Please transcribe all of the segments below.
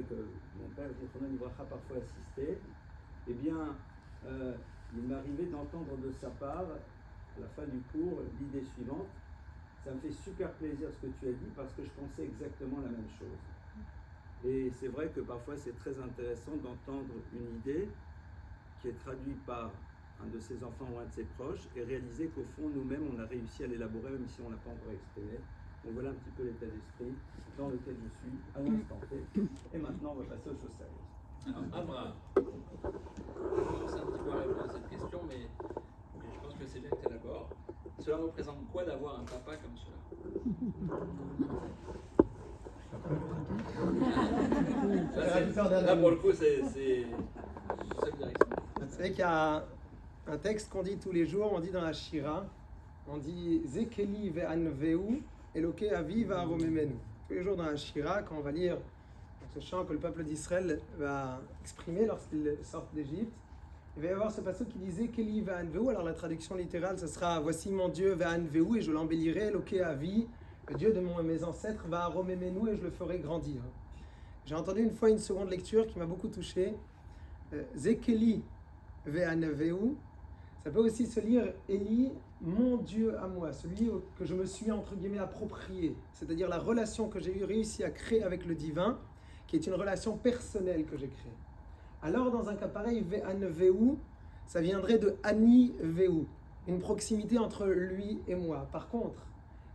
que mon père, Zichrono Livracha, parfois assistait, eh bien, il m'arrivait d'entendre de sa part, à la fin du cours, l'idée suivante. Ça me fait super plaisir ce que tu as dit parce que je pensais exactement la même chose. Et c'est vrai que parfois c'est très intéressant d'entendre une idée qui est traduite par un de ses enfants ou un de ses proches et réaliser qu'au fond nous-mêmes on a réussi à l'élaborer même si on ne l'a pas encore exprimé. Donc voilà un petit peu l'état d'esprit dans lequel je suis à l'instant T. Et maintenant on va passer aux choses sérieuses. Alors Abraham, je commence un petit peu à répondre à cette question, mais je pense que c'est bien que tu es d'accord. Cela représente quoi d'avoir un papa comme cela? Là pour le coup c'est cette direction. Vous savez qu'il y a un texte qu'on dit tous les jours, on dit dans la Shira, on dit Zekeli ve'anveu Eloke avi va'aromemenu. Tous les jours dans la Shira, quand on va lire ce chant que le peuple d'Israël va exprimer lorsqu'il sort d'Égypte, il va y avoir ce passage qui dit Zekeli ve'anveu. Alors la traduction littérale, ce sera voici mon Dieu ve'anveu et je l'embellirai, Eloke avi, le Dieu de mes ancêtres, va'aromemenu et je le ferai grandir. J'ai entendu une fois une seconde lecture qui m'a beaucoup touché. Zekeli ve'anveu. Ça peut aussi se lire Eli, mon Dieu à moi, celui que je me suis entre guillemets approprié, c'est-à-dire la relation que j'ai réussi à créer avec le divin, qui est une relation personnelle que j'ai créée. Alors dans un cas pareil, ve'anveu, ça viendrait de ani veu, une proximité entre lui et moi. Par contre,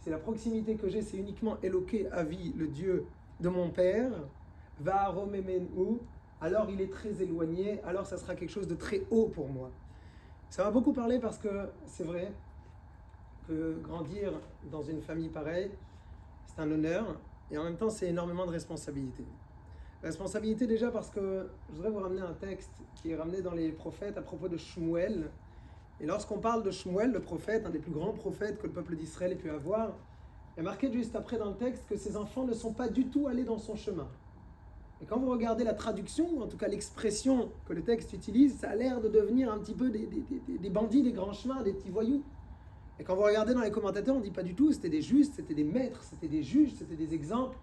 c'est la proximité que j'ai, c'est uniquement Eloke Avi, le Dieu de mon père, va'aromemenu, alors il est très éloigné, alors ça sera quelque chose de très haut pour moi. Ça m'a beaucoup parlé parce que c'est vrai que grandir dans une famille pareille, c'est un honneur et en même temps c'est énormément de responsabilité. Responsabilité déjà parce que je voudrais vous ramener un texte qui est ramené dans les prophètes à propos de Shmuel. Et lorsqu'on parle de Shmuel, le prophète, un des plus grands prophètes que le peuple d'Israël ait pu avoir, il est marqué juste après dans le texte que ses enfants ne sont pas du tout allés dans son chemin. Et quand vous regardez la traduction, ou en tout cas l'expression que le texte utilise, ça a l'air de devenir un petit peu des bandits, des grands chemins, des petits voyous. Et quand vous regardez dans les commentateurs, on ne dit pas du tout, c'était des justes, c'était des maîtres, c'était des juges, c'était des exemples.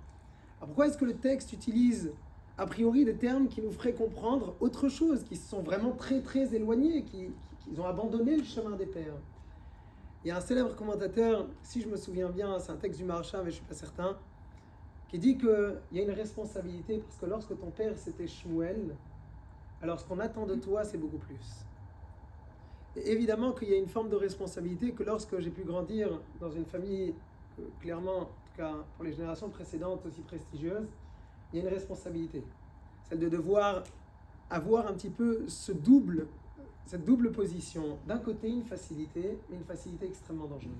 Alors pourquoi est-ce que le texte utilise a priori des termes qui nous feraient comprendre autre chose, qui se sont vraiment très très éloignés, qui ont abandonné le chemin des pères? Il y a un célèbre commentateur, si je me souviens bien, c'est un texte du Maharsha, mais je ne suis pas certain, qui dit qu'il y a une responsabilité, parce que lorsque ton père c'était Shmuel, alors ce qu'on attend de toi c'est beaucoup plus. Et évidemment qu'il y a une forme de responsabilité que lorsque j'ai pu grandir dans une famille clairement, en tout cas pour les générations précédentes aussi prestigieuse, il y a une responsabilité, celle de devoir avoir un petit peu cette double position. D'un côté une facilité, mais une facilité extrêmement dangereuse.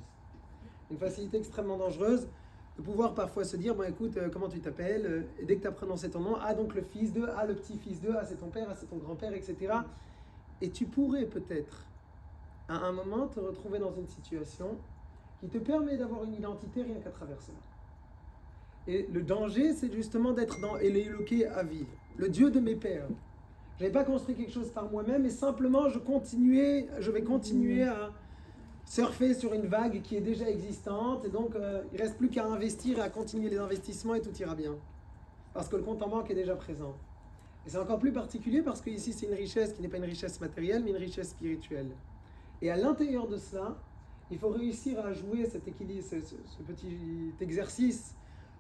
Une facilité extrêmement dangereuse de pouvoir parfois se dire, bon écoute, comment tu t'appelles, et dès que tu as prononcé ton nom, ah donc le fils de, ah le petit-fils de, ah c'est ton père, ah c'est ton grand-père, etc. Et tu pourrais peut-être, à un moment, te retrouver dans une situation qui te permet d'avoir une identité rien qu'à travers cela. Et le danger, c'est justement d'être dans Eloke Avi, le Dieu de mes pères. Je n'avais pas construit quelque chose par moi-même, et simplement je vais continuer à surfer sur une vague qui est déjà existante, et donc il ne reste plus qu'à investir et à continuer les investissements et tout ira bien. Parce que le compte en banque est déjà présent. Et c'est encore plus particulier parce que ici c'est une richesse qui n'est pas une richesse matérielle, mais une richesse spirituelle. Et à l'intérieur de cela, il faut réussir à jouer cet équilibre, ce petit exercice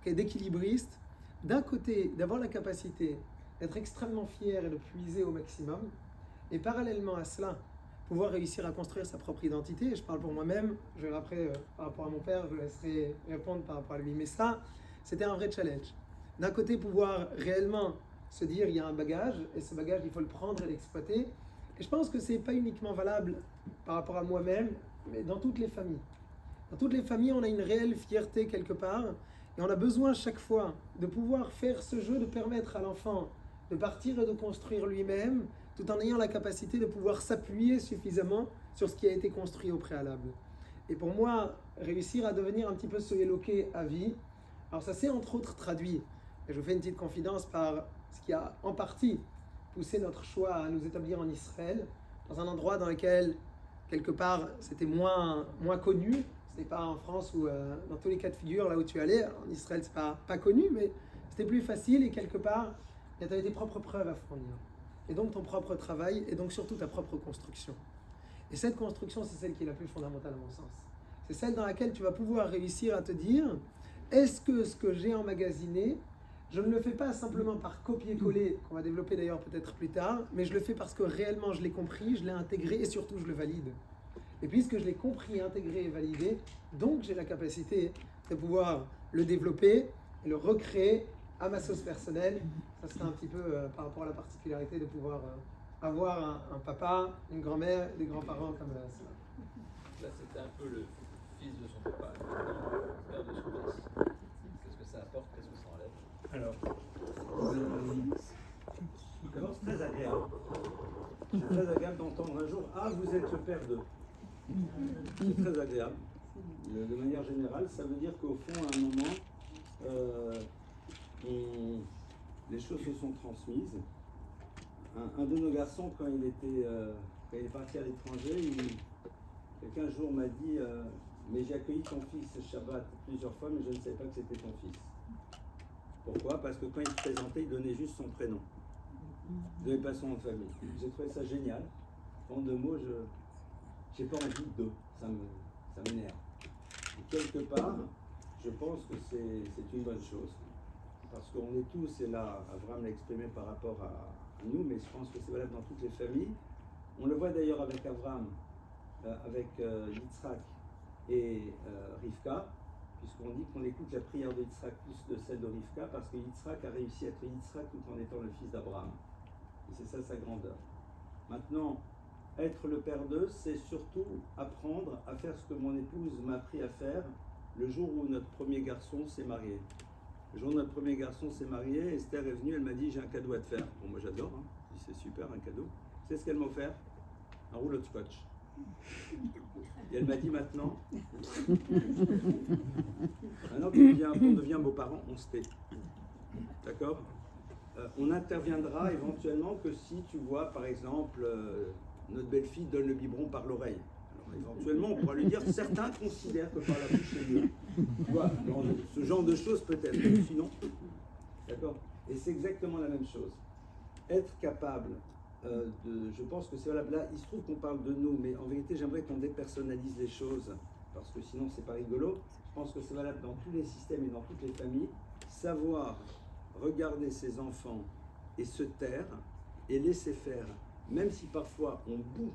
d'équilibriste. D'un côté, d'avoir la capacité d'être extrêmement fier et de puiser au maximum, et parallèlement à cela, pouvoir réussir à construire sa propre identité. Je parle pour moi-même, je verrai après par rapport à mon père, je laisserai répondre par rapport à lui. Mais ça, c'était un vrai challenge. D'un côté, pouvoir réellement se dire, il y a un bagage, et ce bagage, il faut le prendre et l'exploiter. Et je pense que ce n'est pas uniquement valable par rapport à moi-même, mais dans toutes les familles. Dans toutes les familles, on a une réelle fierté quelque part, et on a besoin chaque fois de pouvoir faire ce jeu, de permettre à l'enfant de partir et de construire lui-même, tout en ayant la capacité de pouvoir s'appuyer suffisamment sur ce qui a été construit au préalable. Et pour moi, réussir à devenir un petit peu ce Eloke Avi, alors ça s'est entre autres traduit, et je vous fais une petite confidence par ce qui a en partie poussé notre choix à nous établir en Israël, dans un endroit dans lequel, quelque part, c'était moins connu. C'était pas en France ou dans tous les cas de figure, là où tu allais, en Israël c'est pas connu, mais c'était plus facile et quelque part, et tu as tes propres preuves à fournir. Et donc ton propre travail, et donc surtout ta propre construction. Et cette construction, c'est celle qui est la plus fondamentale à mon sens. C'est celle dans laquelle tu vas pouvoir réussir à te dire, est-ce que ce que j'ai emmagasiné, je ne le fais pas simplement par copier-coller, qu'on va développer d'ailleurs peut-être plus tard, mais je le fais parce que réellement je l'ai compris, je l'ai intégré et surtout je le valide. Et puisque je l'ai compris, intégré et validé, donc j'ai la capacité de pouvoir le développer et le recréer à ma sauce personnelle. Ça serait un petit peu par rapport à la particularité de pouvoir avoir un papa, une grand-mère, des grands-parents comme ça. Là, c'était un peu le fils de son papa, le père de son fils. Qu'est-ce que ça apporte, qu'est-ce que ça enlève? Alors, d'abord, c'est très agréable. C'est très agréable d'entendre un jour « Ah, vous êtes le père d'eux ». C'est très agréable. De manière générale, ça veut dire qu'au fond, à un moment, les choses se sont transmises. Un de nos garçons, quand il est parti à l'étranger, quelqu'un un jour m'a dit mais j'ai accueilli ton fils Shabbat plusieurs fois, mais je ne savais pas que c'était ton fils. Pourquoi? Parce que quand il se présentait, il donnait juste son prénom. Il ne donnait pas son nom de famille. J'ai trouvé ça génial. En deux mots, je n'ai pas envie de. Ça m'énerve. Et quelque part, je pense que c'est une bonne chose. Parce qu'on est tous, et là, Abraham l'a exprimé par rapport à nous, mais je pense que c'est valable dans toutes les familles. On le voit d'ailleurs avec Abraham, avec Yitzhak et Rivka, puisqu'on dit qu'on écoute la prière de Yitzhak plus de celle de Rivka, parce que Yitzhak a réussi à être Yitzhak tout en étant le fils d'Abraham. Et c'est ça sa grandeur. Maintenant, être le père d'eux, c'est surtout apprendre à faire ce que mon épouse m'a appris à faire le jour où notre premier garçon s'est marié. Le jour où notre premier garçon s'est marié, Esther est venue, elle m'a dit j'ai un cadeau à te faire. Bon, moi j'adore, hein. Je dis, c'est super un cadeau. Tu sais ce qu'elle m'a offert? Un rouleau de scotch. Et elle m'a dit maintenant qu'on devient beaux-parents, on se tait. D'accord? On n'interviendra éventuellement que si tu vois, par exemple, notre belle-fille donne le biberon par l'oreille. Alors éventuellement, on pourra lui dire, certains considèrent que par la bouche c'est mieux. Tu vois, ce genre de choses peut-être, mais sinon. D'accord? Et c'est exactement la même chose. Être capable je pense que c'est valable. Là, il se trouve qu'on parle de nous, mais en vérité, j'aimerais qu'on dépersonnalise les choses, parce que sinon, c'est pas rigolo. Je pense que c'est valable dans tous les systèmes et dans toutes les familles. Savoir regarder ses enfants et se taire et laisser faire, même si parfois on boue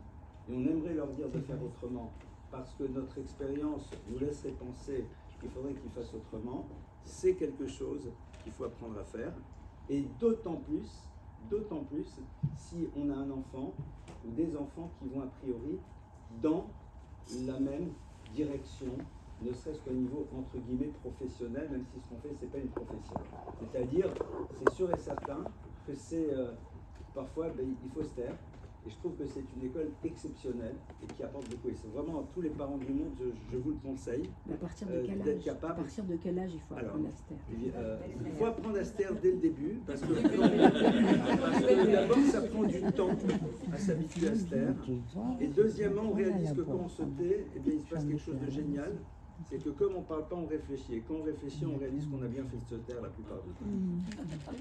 et on aimerait leur dire de faire autrement, parce que notre expérience nous laisserait penser qu'il faudrait qu'ils fassent autrement, c'est quelque chose qu'il faut apprendre à faire. Et d'autant plus si on a un enfant ou des enfants qui vont a priori dans la même direction, ne serait-ce qu'au niveau entre guillemets professionnel, même si ce qu'on fait c'est pas une profession. C'est-à-dire, c'est sûr et certain que c'est parfois il faut se taire. Et je trouve que c'est une école exceptionnelle et qui apporte beaucoup. Et c'est vraiment à tous les parents du monde, je vous le conseille. À partir de quel âge? À partir de quel âge il faut apprendre à se taire? Il faut apprendre à se taire dès le début, parce que d'abord ça prend du temps à s'habituer à se taire. Et deuxièmement, on réalise que quand on se tait, eh bien, il se passe quelque chose de génial. C'est que comme on ne parle pas, on réfléchit. Et quand on réfléchit, on réalise qu'on a bien fait de se taire la plupart du temps,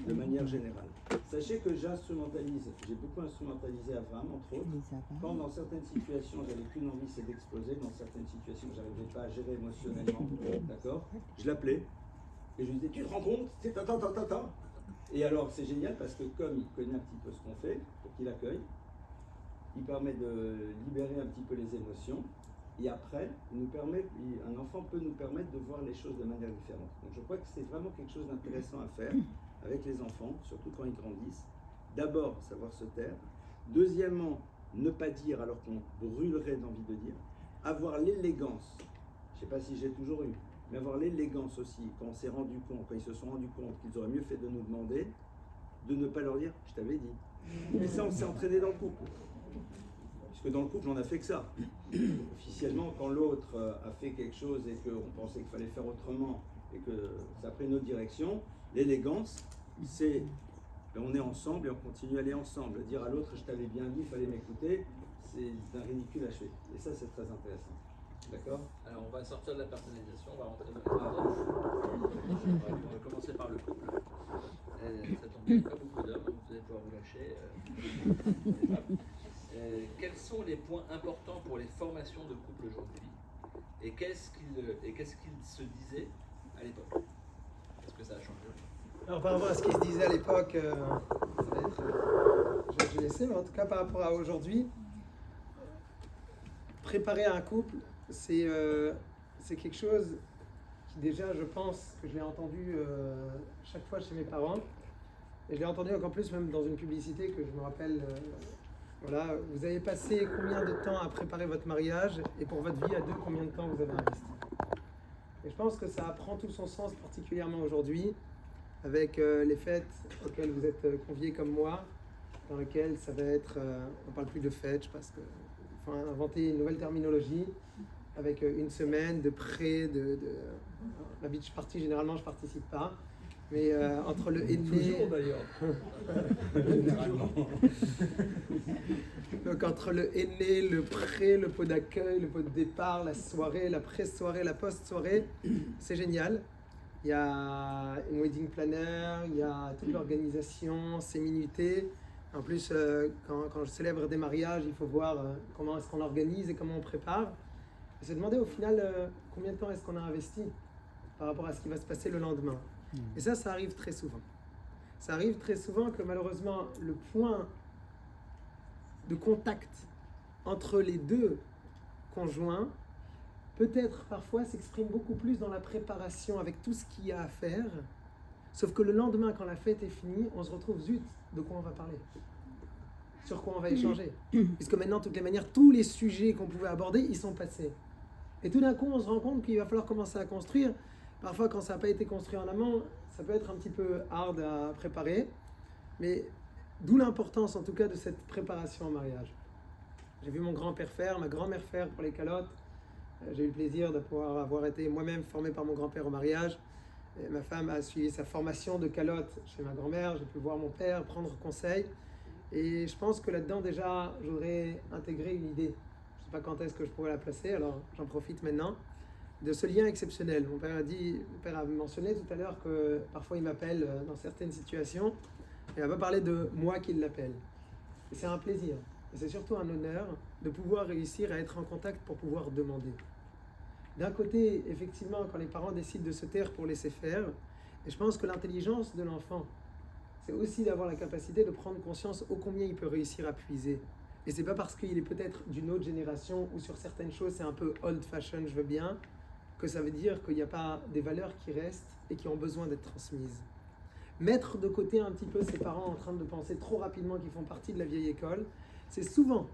de manière générale. Sachez que j'instrumentalise, j'ai beaucoup instrumentalisé Abraham, entre autres. Quand dans certaines situations, j'avais qu'une envie, c'est d'exploser. Dans certaines situations, je n'arrivais pas à gérer émotionnellement, d'accord? Je l'appelais et je lui disais, tu te rends compte? C'est attends. Et alors, c'est génial parce que comme il connaît un petit peu ce qu'on fait, pour qu'il accueille, il permet de libérer un petit peu les émotions. Et après, un enfant peut nous permettre de voir les choses de manière différente. Donc je crois que c'est vraiment quelque chose d'intéressant à faire avec les enfants, surtout quand ils grandissent. D'abord, savoir se taire. Deuxièmement, ne pas dire alors qu'on brûlerait d'envie de dire. Avoir l'élégance, je ne sais pas si j'ai toujours eu, mais avoir l'élégance aussi, quand on s'est rendu compte, quand ils se sont rendus compte qu'ils auraient mieux fait de nous demander, de ne pas leur dire « je t'avais dit ». Et ça, on s'est entraîné dans le couple. Parce que dans le couple, on n'a fait que ça. Officiellement, quand l'autre a fait quelque chose et qu'on pensait qu'il fallait faire autrement et que ça a pris une autre direction, l'élégance, c'est on est ensemble et on continue à aller ensemble. Dire à l'autre, je t'avais bien dit, il fallait m'écouter, c'est d'un ridicule achevé. Et ça, c'est très intéressant. D'accord? Alors, on va sortir de la personnalisation, on va rentrer dans les On va commencer par le couple. Ça tombe bien, pas beaucoup d'hommes. Quels sont les points importants pour les formations de couple aujourd'hui et qu'est-ce qu'ils se disaient à l'époque? Est-ce que ça a changé? Alors par rapport à ce qui se disait à l'époque, je vais laisser, mais en tout cas par rapport à aujourd'hui, préparer un couple, c'est quelque chose qui déjà, je pense, que je l'ai entendu chaque fois chez mes parents. Et je l'ai entendu encore plus même dans une publicité que je me rappelle. Voilà, vous avez passé combien de temps à préparer votre mariage et pour votre vie à deux, combien de temps vous avez investi? Et je pense que ça prend tout son sens particulièrement aujourd'hui avec les fêtes auxquelles vous êtes conviés comme moi, dans lesquelles ça va être, on parle plus de fêtes, je pense qu'il faut inventer une nouvelle terminologie avec une semaine de pré, la beach party généralement je participe pas. Mais entre le aîné... Toujours d'ailleurs. Donc entre le aîné, le pré, le pot d'accueil, le pot de départ, la soirée, la pré-soirée, la post-soirée, c'est génial. Il y a une wedding planner, il y a toute l'organisation, c'est minuté. En plus, quand je célèbre des mariages, il faut voir comment est-ce qu'on organise et comment on prépare. Et se demander au final combien de temps est-ce qu'on a investi par rapport à ce qui va se passer le lendemain. Et ça arrive très souvent. Ça arrive très souvent que malheureusement, le point de contact entre les deux conjoints, peut-être parfois s'exprime beaucoup plus dans la préparation avec tout ce qu'il y a à faire. Sauf que le lendemain, quand la fête est finie, on se retrouve zut, de quoi on va parler? Sur quoi on va échanger? Puisque maintenant, de toutes les manières, tous les sujets qu'on pouvait aborder, ils sont passés. Et tout d'un coup, on se rend compte qu'il va falloir commencer à construire. Parfois, quand ça n'a pas été construit en amont, ça peut être un petit peu hard à préparer. Mais d'où l'importance, en tout cas, de cette préparation au mariage. J'ai vu mon grand-père faire, ma grand-mère faire pour les calottes. J'ai eu le plaisir de pouvoir avoir été moi-même formé par mon grand-père au mariage. Et ma femme a suivi sa formation de calotte chez ma grand-mère. J'ai pu voir mon père prendre conseil. Et je pense que là-dedans, déjà, j'aurais intégré une idée. Je ne sais pas quand est-ce que je pourrais la placer, alors j'en profite maintenant. De ce lien exceptionnel. Mon père a mentionné tout à l'heure que parfois il m'appelle dans certaines situations et il va pas parler de moi qui l'appelle. Et c'est un plaisir. Et c'est surtout un honneur de pouvoir réussir à être en contact pour pouvoir demander. D'un côté, effectivement, quand les parents décident de se taire pour laisser faire, et je pense que l'intelligence de l'enfant, c'est aussi d'avoir la capacité de prendre conscience ô combien il peut réussir à puiser. Et c'est pas parce qu'il est peut-être d'une autre génération ou sur certaines choses c'est un peu old fashion, je veux bien, que ça veut dire qu'il n'y a pas des valeurs qui restent et qui ont besoin d'être transmises. Mettre de côté un petit peu ses parents en train de penser trop rapidement qu'ils font partie de la vieille école, c'est souvent,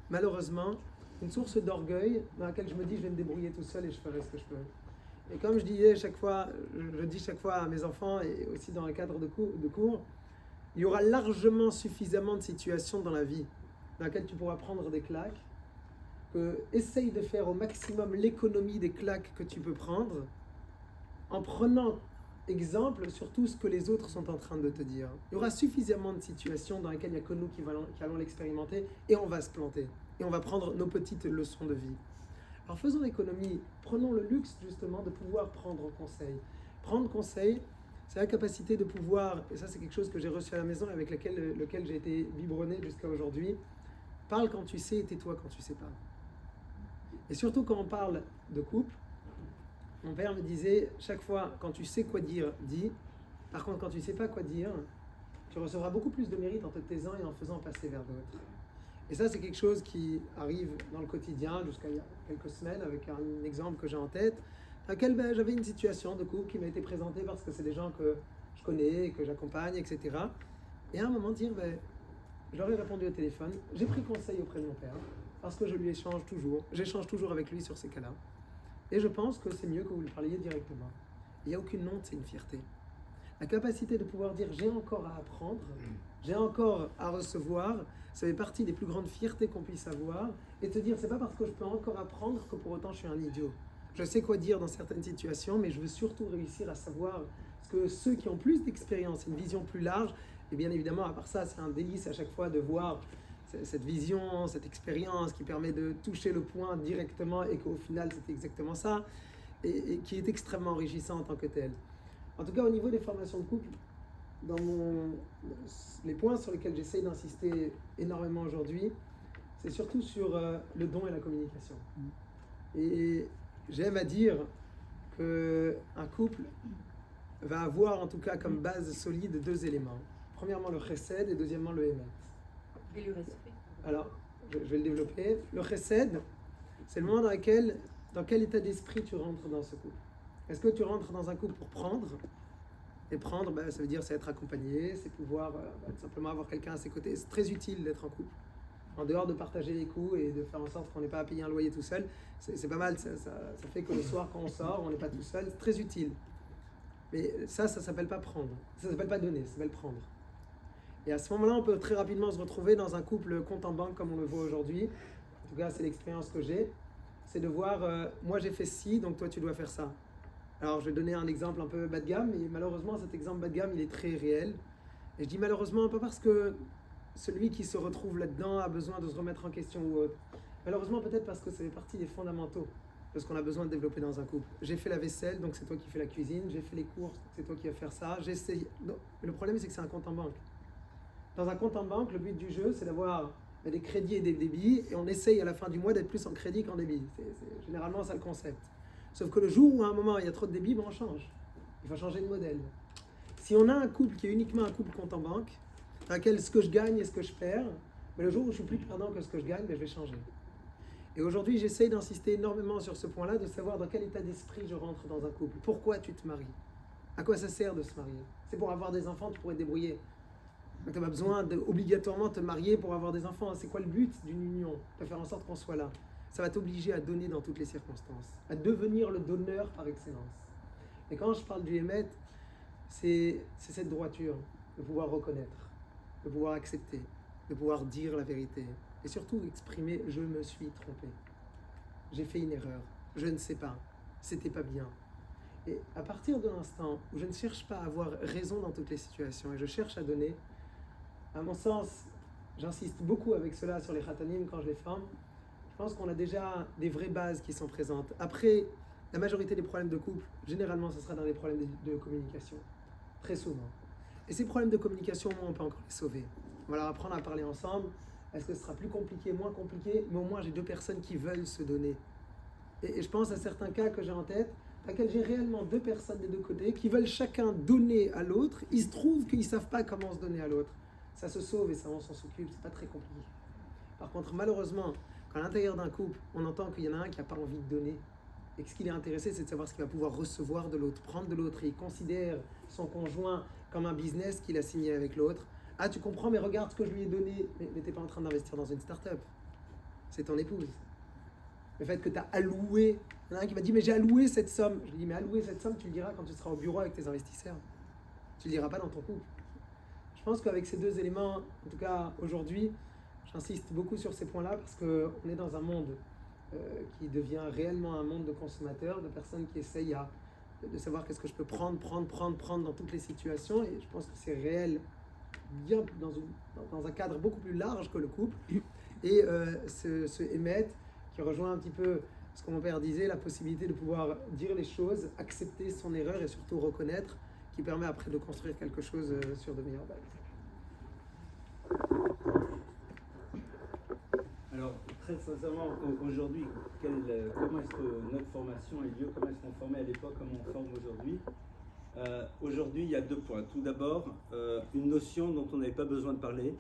malheureusement, une source d'orgueil dans laquelle je me dis je vais me débrouiller tout seul et je ferai ce que je peux. Et comme je dis chaque fois à mes enfants et aussi dans le cadre de cours, il y aura largement suffisamment de situations dans la vie dans lesquelles tu pourras prendre des claques, essaye de faire au maximum l'économie des claques que tu peux prendre en prenant exemple sur tout ce que les autres sont en train de te dire. Il y aura suffisamment de situations dans lesquelles il n'y a que nous qui allons l'expérimenter et on va se planter. Et on va prendre nos petites leçons de vie. Alors faisons l'économie, prenons le luxe justement de pouvoir prendre conseil. Prendre conseil, c'est la capacité de pouvoir, et ça c'est quelque chose que j'ai reçu à la maison et avec lequel j'ai été biberonné jusqu'à aujourd'hui, parle quand tu sais et tais-toi quand tu sais pas. Et surtout quand on parle de couple, mon père me disait, chaque fois quand tu sais quoi dire, dis. Par contre quand tu sais pas quoi dire, tu recevras beaucoup plus de mérite en te taisant et en faisant passer vers d'autres. Et ça c'est quelque chose qui arrive dans le quotidien jusqu'à il y a quelques semaines avec un exemple que j'ai en tête, dans lequel j'avais une situation de couple qui m'a été présentée parce que c'est des gens que je connais, que j'accompagne, etc. Et à un moment dire, je leur ai répondu au téléphone, j'ai pris conseil auprès de mon père, parce que j'échange toujours avec lui sur ces cas-là. Et je pense que c'est mieux que vous lui parliez directement. Il n'y a aucune honte, c'est une fierté. La capacité de pouvoir dire j'ai encore à apprendre, j'ai encore à recevoir, ça fait partie des plus grandes fiertés qu'on puisse avoir, et te dire c'est pas parce que je peux encore apprendre que pour autant je suis un idiot. Je sais quoi dire dans certaines situations, mais je veux surtout réussir à savoir ce que ceux qui ont plus d'expérience, une vision plus large, et bien évidemment à part ça c'est un délice à chaque fois de voir cette vision, cette expérience qui permet de toucher le point directement et qu'au final c'est exactement ça, et qui est extrêmement enrichissant en tant que tel. En tout cas, au niveau des formations de couple, les points sur lesquels j'essaye d'insister énormément aujourd'hui, c'est surtout sur le don et la communication. Et j'aime à dire qu'un couple va avoir en tout cas comme base solide 2 éléments. Premièrement le chesed et deuxièmement le émet. Et le respect. Alors, je vais le développer. Le chesed, c'est le moment dans quel état d'esprit tu rentres dans ce couple. Est-ce que tu rentres dans un couple pour prendre? Et prendre, ça veut dire c'est être accompagné, c'est pouvoir simplement avoir quelqu'un à ses côtés. C'est très utile d'être en couple. En dehors de partager les coûts et de faire en sorte qu'on n'ait pas à payer un loyer tout seul, c'est pas mal, ça fait que le soir quand on sort, on n'est pas tout seul, c'est très utile. Mais ça s'appelle pas prendre, ça s'appelle pas donner, ça s'appelle prendre. Et à ce moment-là, on peut très rapidement se retrouver dans un couple compte en banque comme on le voit aujourd'hui. En tout cas, c'est l'expérience que j'ai. C'est de voir, moi j'ai fait ci, donc toi tu dois faire ça. Alors je vais donner un exemple un peu bas de gamme, mais malheureusement cet exemple bas de gamme, il est très réel. Et je dis malheureusement, pas parce que celui qui se retrouve là-dedans a besoin de se remettre en question ou autre. Malheureusement, peut-être parce que ça fait partie des fondamentaux de ce qu'on a besoin de développer dans un couple. J'ai fait la vaisselle, donc c'est toi qui fais la cuisine. J'ai fait les courses, c'est toi qui vas faire ça. J'ai essayé. Non. Mais le problème, c'est que c'est un compte en banque. Dans un compte en banque, le but du jeu, c'est d'avoir des crédits et des débits, et on essaye à la fin du mois d'être plus en crédit qu'en débit. C'est généralement ça le concept. Sauf que le jour où à un moment il y a trop de débits, on change. Il faut changer de modèle. Si on a un couple qui est uniquement un couple compte en banque, dans lequel ce que je gagne et ce que je perds, mais le jour où je suis plus perdant que ce que je gagne, je vais changer. Et aujourd'hui, j'essaye d'insister énormément sur ce point-là, de savoir dans quel état d'esprit je rentre dans un couple. Pourquoi tu te maries? À quoi ça sert de se marier? C'est pour avoir des enfants, tu pourrais te débrouiller. Tu n'as pas besoin d'obligatoirement te marier pour avoir des enfants. C'est quoi le but d'une union? De faire en sorte qu'on soit là. Ça va t'obliger à donner dans toutes les circonstances, à devenir le donneur par excellence. Et quand je parle du émet, c'est cette droiture, de pouvoir reconnaître, de pouvoir accepter, de pouvoir dire la vérité. Et surtout exprimer « je me suis trompé, j'ai fait une erreur, je ne sais pas, c'était pas bien ». Et à partir de l'instant où je ne cherche pas à avoir raison dans toutes les situations et je cherche à donner, à mon sens, j'insiste beaucoup avec cela sur les khatanim quand je les forme, je pense qu'on a déjà des vraies bases qui sont présentes. Après, la majorité des problèmes de couple, généralement, ce sera dans les problèmes de communication, très souvent. Et ces problèmes de communication, au moins, on peut encore les sauver. On va leur apprendre à parler ensemble. Est-ce que ce sera plus compliqué, moins compliqué? Mais au moins, j'ai 2 personnes qui veulent se donner. Et je pense à certains cas que j'ai en tête, dans lesquels j'ai réellement 2 personnes des 2 côtés qui veulent chacun donner à l'autre. Il se trouve qu'ils ne savent pas comment se donner à l'autre. Ça se sauve et ça, on s'en s'occupe, c'est pas très compliqué. Par contre, malheureusement, quand à l'intérieur d'un couple, on entend qu'il y en a un qui n'a pas envie de donner, et que ce qu'il est intéressé, c'est de savoir ce qu'il va pouvoir recevoir de l'autre, prendre de l'autre, et il considère son conjoint comme un business qu'il a signé avec l'autre. Ah, tu comprends, mais regarde ce que je lui ai donné. Mais tu n'es pas en train d'investir dans une start-up. C'est ton épouse. Le fait que tu as alloué, il y en a un qui m'a dit, mais j'ai alloué cette somme. Je lui dis, mais allouer cette somme, tu le diras quand tu seras au bureau avec tes investisseurs. Tu ne le diras pas dans ton couple. Je pense qu'avec ces 2 éléments, en tout cas aujourd'hui, j'insiste beaucoup sur ces points-là parce qu'on est dans un monde qui devient réellement un monde de consommateurs, de personnes qui essayent de savoir qu'est-ce que je peux prendre dans toutes les situations. Et je pense que c'est réel, bien dans un cadre beaucoup plus large que le couple. Et ce émet qui rejoint un petit peu ce que mon père disait, la possibilité de pouvoir dire les choses, accepter son erreur et surtout reconnaître, qui permet après de construire quelque chose sur de meilleures bases. Alors, très sincèrement, aujourd'hui, comment est-ce que notre formation a lieu? Comment est-ce qu'on formait à l'époque? Comment on forme aujourd'hui? Aujourd'hui, il y a 2 points. Tout d'abord, une notion dont on n'avait pas besoin de parler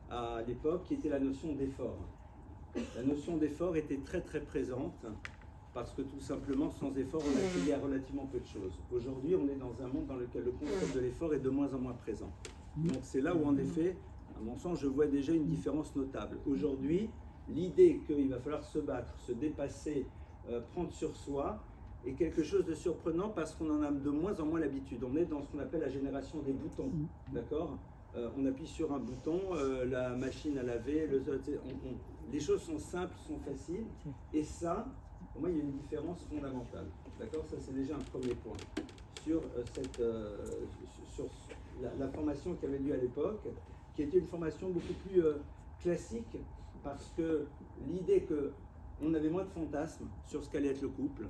à l'époque, qui était la notion d'effort. La notion d'effort était très très présente, parce que tout simplement, sans effort, on accédait à relativement peu de choses. Aujourd'hui, on est dans un monde dans lequel le concept de l'effort est de moins en moins présent. Donc c'est là où, en effet, à mon sens, je vois déjà une différence notable. Aujourd'hui, l'idée qu'il va falloir se battre, se dépasser, prendre sur soi, est quelque chose de surprenant parce qu'on en a de moins en moins l'habitude. On est dans ce qu'on appelle la génération des boutons, d'accord? On appuie sur un bouton, la machine à laver, les choses sont simples, sont faciles, et ça, pour moi, il y a une différence fondamentale. D'accord? Ça, c'est déjà un premier point sur, sur la formation qui avait lieu à l'époque, qui était une formation beaucoup plus classique, parce que l'idée qu'on avait moins de fantasmes sur ce qu'allait être le couple,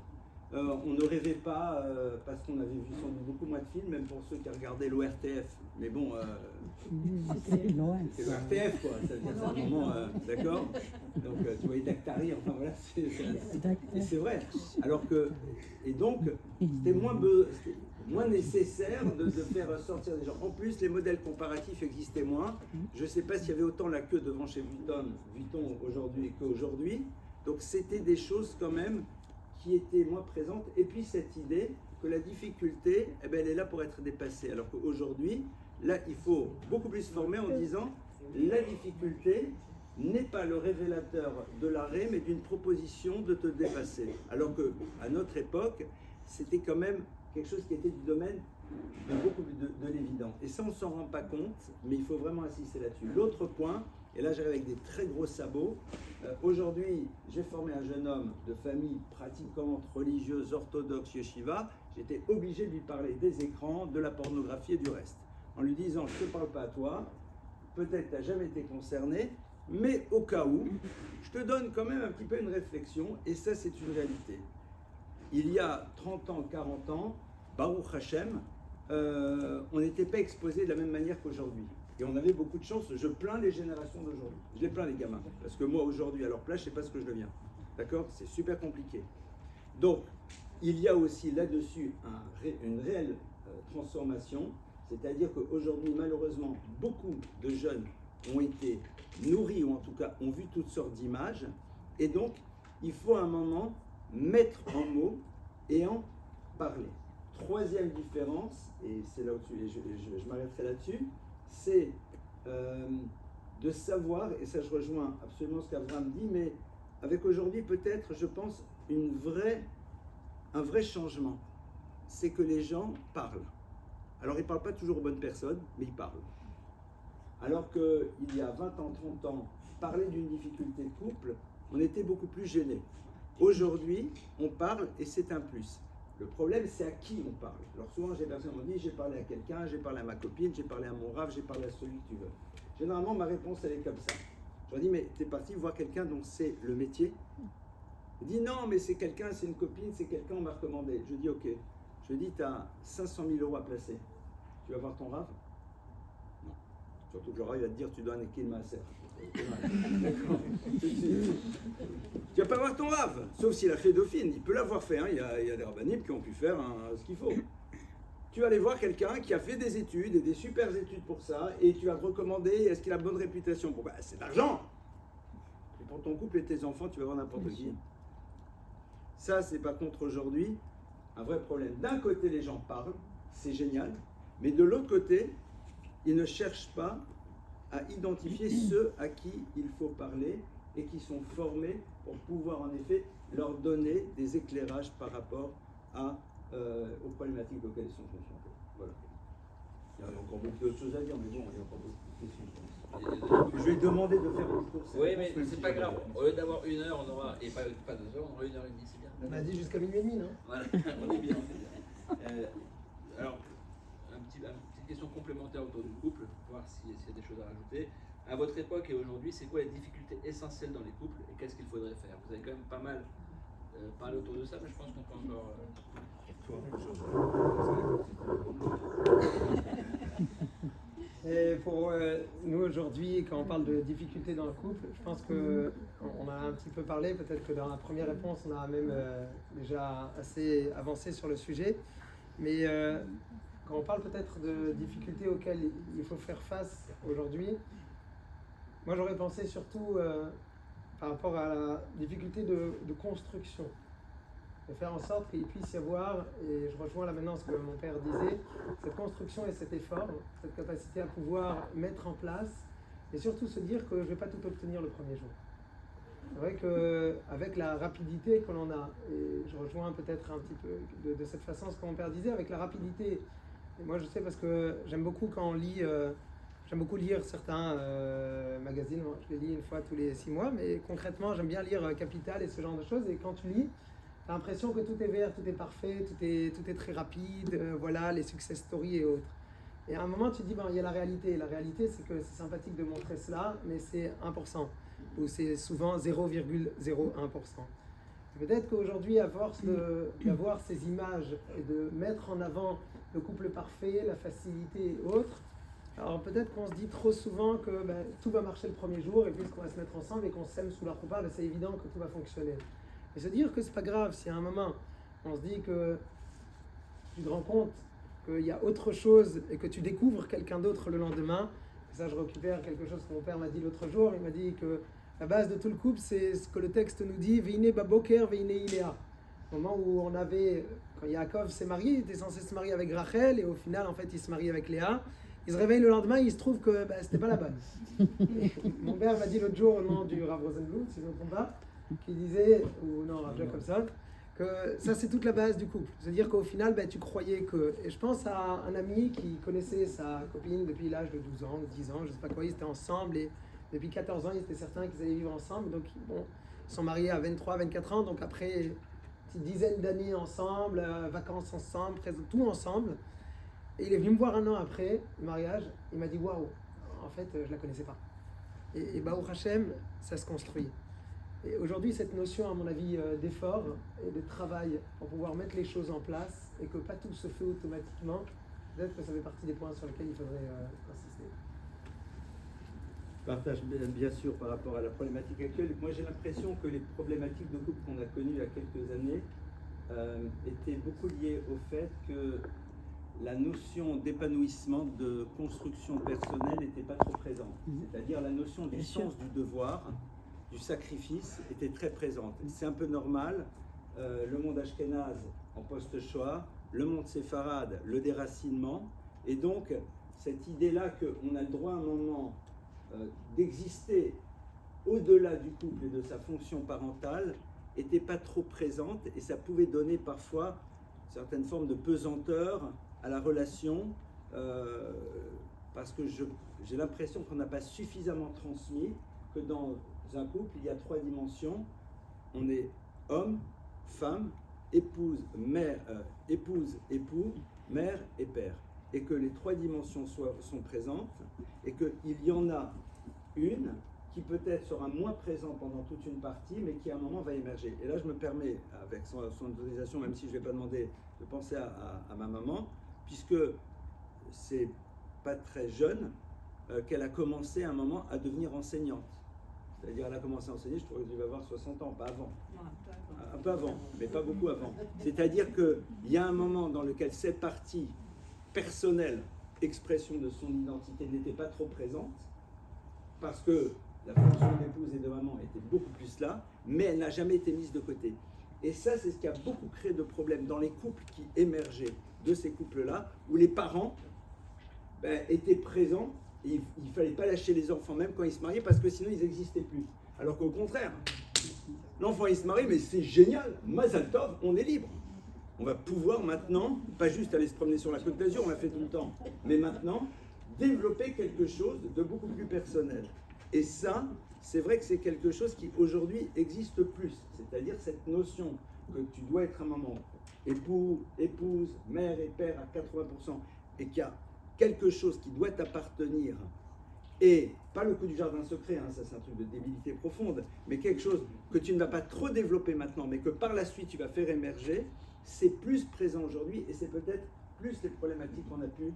On ne rêvait pas, parce qu'on avait vu sans doute beaucoup moins de films, même pour ceux qui regardaient l'ORTF. Mais bon, c'était l'ORTF, quoi. Ça veut dire c'est un moment, d'accord. Donc, tu voyais Dactari, enfin voilà, et c'est vrai. Alors que, et donc, c'était moins nécessaire de faire sortir des gens. En plus, les modèles comparatifs existaient moins. Je ne sais pas s'il y avait autant la queue devant chez Vuitton aujourd'hui qu'aujourd'hui. Donc, c'était des choses quand même qui était moins présente, et puis cette idée que la difficulté, eh bien, elle est là pour être dépassée, alors qu'aujourd'hui, là, il faut beaucoup plus se former en disant la difficulté n'est pas le révélateur de l'arrêt, mais d'une proposition de te dépasser. Alors qu'à notre époque, c'était quand même quelque chose qui était du domaine de beaucoup de l'évident. Et ça, on ne s'en rend pas compte, mais il faut vraiment insister là-dessus. L'autre point, et là j'arrive avec des très gros sabots, aujourd'hui j'ai formé un jeune homme de famille pratiquante, religieuse, orthodoxe, yeshiva, j'étais obligé de lui parler des écrans, de la pornographie et du reste. En lui disant, je ne te parle pas à toi, peut-être tu n'as jamais été concerné, mais au cas où, je te donne quand même un petit peu une réflexion, et ça c'est une réalité. Il y a 30 ans, 40 ans, Baruch Hashem, on n'était pas exposé de la même manière qu'aujourd'hui. Et on avait beaucoup de chance. Je plains les générations d'aujourd'hui. Je les plains les gamins. Parce que moi aujourd'hui à leur place, je ne sais pas ce que je deviens. D'accord? C'est super compliqué. Donc, il y a aussi là-dessus une réelle transformation. C'est-à-dire qu'aujourd'hui, malheureusement, beaucoup de jeunes ont été nourris, ou en tout cas ont vu toutes sortes d'images. Et donc, il faut à un moment mettre en mots et en parler. Troisième différence, et c'est là où je m'arrêterai là-dessus, c'est de savoir, et ça je rejoins absolument ce qu'Abraham dit, mais avec aujourd'hui peut-être, je pense, un vrai changement. C'est que les gens parlent. Alors ils ne parlent pas toujours aux bonnes personnes, mais ils parlent. Alors qu'il y a 20 ans, 30 ans, parler d'une difficulté de couple, on était beaucoup plus gênés. Aujourd'hui, on parle et c'est un plus. Le problème, c'est à qui on parle. Alors souvent, j'ai personne qui me dit, j'ai parlé à quelqu'un, j'ai parlé à ma copine, j'ai parlé à mon rave, j'ai parlé à celui que tu veux. Généralement, ma réponse, elle est comme ça. Je leur dis, mais t'es parti voir quelqu'un dont c'est le métier? Il dit, non, mais c'est quelqu'un, c'est une copine, c'est quelqu'un, on m'a recommandé. Je dis, ok. Je dis, tu as 500 000 € à placer. Tu vas voir ton rave? Non. Surtout que le rave, il va te dire, tu dois un équil maaser. D'accord. Tu vas pas voir ton rave, sauf s'il a fait Dauphine, il peut l'avoir fait, hein. Il y a des rabbinimes qui ont pu faire ce qu'il faut. Tu vas aller voir quelqu'un qui a fait des études, et des super études pour ça, et tu vas te recommander, est-ce qu'il a bonne réputation? Bon, c'est de l'argent. Et pour ton couple et tes enfants, tu vas voir n'importe qui. Ça, c'est par contre aujourd'hui un vrai problème. D'un côté, les gens parlent, c'est génial, mais de l'autre côté, ils ne cherchent pas à identifier ceux à qui il faut parler et qui sont formés pour pouvoir en effet leur donner des éclairages par rapport aux problématiques auxquelles ils sont confrontés. Voilà. Il y a encore beaucoup d'autres choses à dire, mais bon, il y a encore beaucoup de questions, je pense. Je vais demander de faire un cours. Oui, mais c'est pas grave. Au lieu d'avoir 1 heure, on aura, et pas 2 heures, on aura 1h30, c'est bien. On a dit jusqu'à minuit et demi, non? Voilà, on est bien. Alors, une petite question complémentaire autour du couple, pour voir s'il y a des choses à rajouter. À votre époque et aujourd'hui, c'est quoi les difficultés essentielles dans les couples et qu'est-ce qu'il faudrait faire? Vous avez quand même pas mal parlé autour de ça, mais je pense qu'on peut encore... Et pour nous aujourd'hui, quand on parle de difficultés dans le couple, je pense qu'on a un petit peu parlé, peut-être que dans la première réponse, on a même déjà assez avancé sur le sujet. Mais quand on parle peut-être de difficultés auxquelles il faut faire face aujourd'hui, moi j'aurais pensé surtout par rapport à la difficulté de construction. De faire en sorte qu'il puisse y avoir, et je rejoins là maintenant ce que mon père disait, cette construction et cet effort, cette capacité à pouvoir mettre en place, et surtout se dire que je ne vais pas tout obtenir le premier jour. C'est vrai qu'avec la rapidité que l'on a, et je rejoins peut-être un petit peu de cette façon ce que mon père disait, avec la rapidité, et moi je sais parce que j'aime beaucoup quand on lit, j'aime beaucoup lire certains magazines, je les lis une fois tous les 6 mois, mais concrètement j'aime bien lire Capital et ce genre de choses, et quand tu lis, t'as l'impression que tout est vert, tout est parfait, tout est très rapide, voilà, les success stories et autres. Et à un moment, tu te dis, il y a la réalité. La réalité, c'est que c'est sympathique de montrer cela, mais c'est 1%, ou c'est souvent 0,01%. Peut-être qu'aujourd'hui, à force d'avoir ces images et de mettre en avant le couple parfait, la facilité et autres, alors peut-être qu'on se dit trop souvent que tout va marcher le premier jour et puisqu'on va se mettre ensemble et qu'on s'aime sous la roupa, c'est évident que tout va fonctionner. Et se dire que c'est pas grave si à un moment on se dit que tu te rends compte qu'il y a autre chose et que tu découvres quelqu'un d'autre le lendemain. Et ça, je récupère quelque chose que mon père m'a dit l'autre jour. Il m'a dit que la base de tout le couple, c'est ce que le texte nous dit, Veine baboker, veine iléa. Au moment où on avait, quand Yaakov s'est marié, il était censé se marier avec Rachel et au final, en fait, il se marie avec Léa. Il se réveille le lendemain, il se trouve que c'était pas la bonne. Mon père m'a dit l'autre jour au nom du Rav Rosenblut, si je ne me trompe pas, qui disait, ou non, Rav Jacob Salt, que ça c'est toute la base du couple. C'est-à-dire qu'au final, tu croyais que... Et je pense à un ami qui connaissait sa copine depuis l'âge de 12 ans, 10 ans, je ne sais pas quoi, ils étaient ensemble et depuis 14 ans, ils étaient certains qu'ils allaient vivre ensemble. Donc bon, ils sont mariés à 23, 24 ans, donc après une petite dizaine d'années ensemble, vacances ensemble, tout ensemble. Et il est venu me voir un an après le mariage, il m'a dit waouh, en fait je la connaissais pas. Et Baruch Hashem, ça se construit. Et aujourd'hui, cette notion, à mon avis, d'effort et de travail pour pouvoir mettre les choses en place et que pas tout se fait automatiquement, peut-être que ça fait partie des points sur lesquels il faudrait insister. Je partage bien sûr par rapport à la problématique actuelle. Moi, j'ai l'impression que les problématiques de couple qu'on a connues il y a quelques années étaient beaucoup liées au fait que la notion d'épanouissement, de construction personnelle n'était pas trop présente. C'est-à-dire la notion du sens du devoir, du sacrifice était très présente. C'est un peu normal. Le monde ashkénaze en post-Shoah, le monde séfarade, le déracinement. Et donc, cette idée-là qu'on a le droit à un moment d'exister au-delà du couple et de sa fonction parentale n'était pas trop présente et ça pouvait donner parfois certaines formes de pesanteur à la relation parce que j'ai l'impression qu'on n'a pas suffisamment transmis que dans un couple, il y a 3 dimensions. On est homme, femme, épouse, mère, époux, mère et père. Et que les 3 dimensions sont présentes et qu'il y en a une qui peut-être sera moins présente pendant toute une partie, mais qui à un moment va émerger. Et là, je me permets, avec son autorisation, même si je ne vais pas demander, de penser à ma maman, puisque c'est pas très jeune qu'elle a commencé à un moment à devenir enseignante. C'est-à-dire elle a commencé à enseigner, je crois qu'elle devait avoir 60 ans, pas avant. Non, un peu avant, mais pas beaucoup avant. C'est-à-dire qu'il y a un moment dans lequel cette partie personnelle, expression de son identité, n'était pas trop présente, parce que la fonction d'épouse et de maman était beaucoup plus là, mais elle n'a jamais été mise de côté. Et ça, c'est ce qui a beaucoup créé de problèmes dans les couples qui émergeaient de ces couples-là, où les parents étaient présents, et il ne fallait pas lâcher les enfants même quand ils se mariaient, parce que sinon ils n'existaient plus. Alors qu'au contraire, l'enfant il se marie, mais c'est génial, Mazal Tov, on est libre. On va pouvoir maintenant, pas juste aller se promener sur la Côte d'Azur, on l'a fait tout le temps, mais maintenant, développer quelque chose de beaucoup plus personnel. Et ça, c'est vrai que c'est quelque chose qui aujourd'hui existe plus, c'est-à-dire cette notion que tu dois être un moment époux, épouse, mère et père à 80%, et qu'il y a quelque chose qui doit t'appartenir, et pas le coup du jardin secret, hein, ça c'est un truc de débilité profonde, mais quelque chose que tu ne vas pas trop développer maintenant, mais que par la suite tu vas faire émerger, c'est plus présent aujourd'hui, et c'est peut-être plus les problématiques qu'on a pu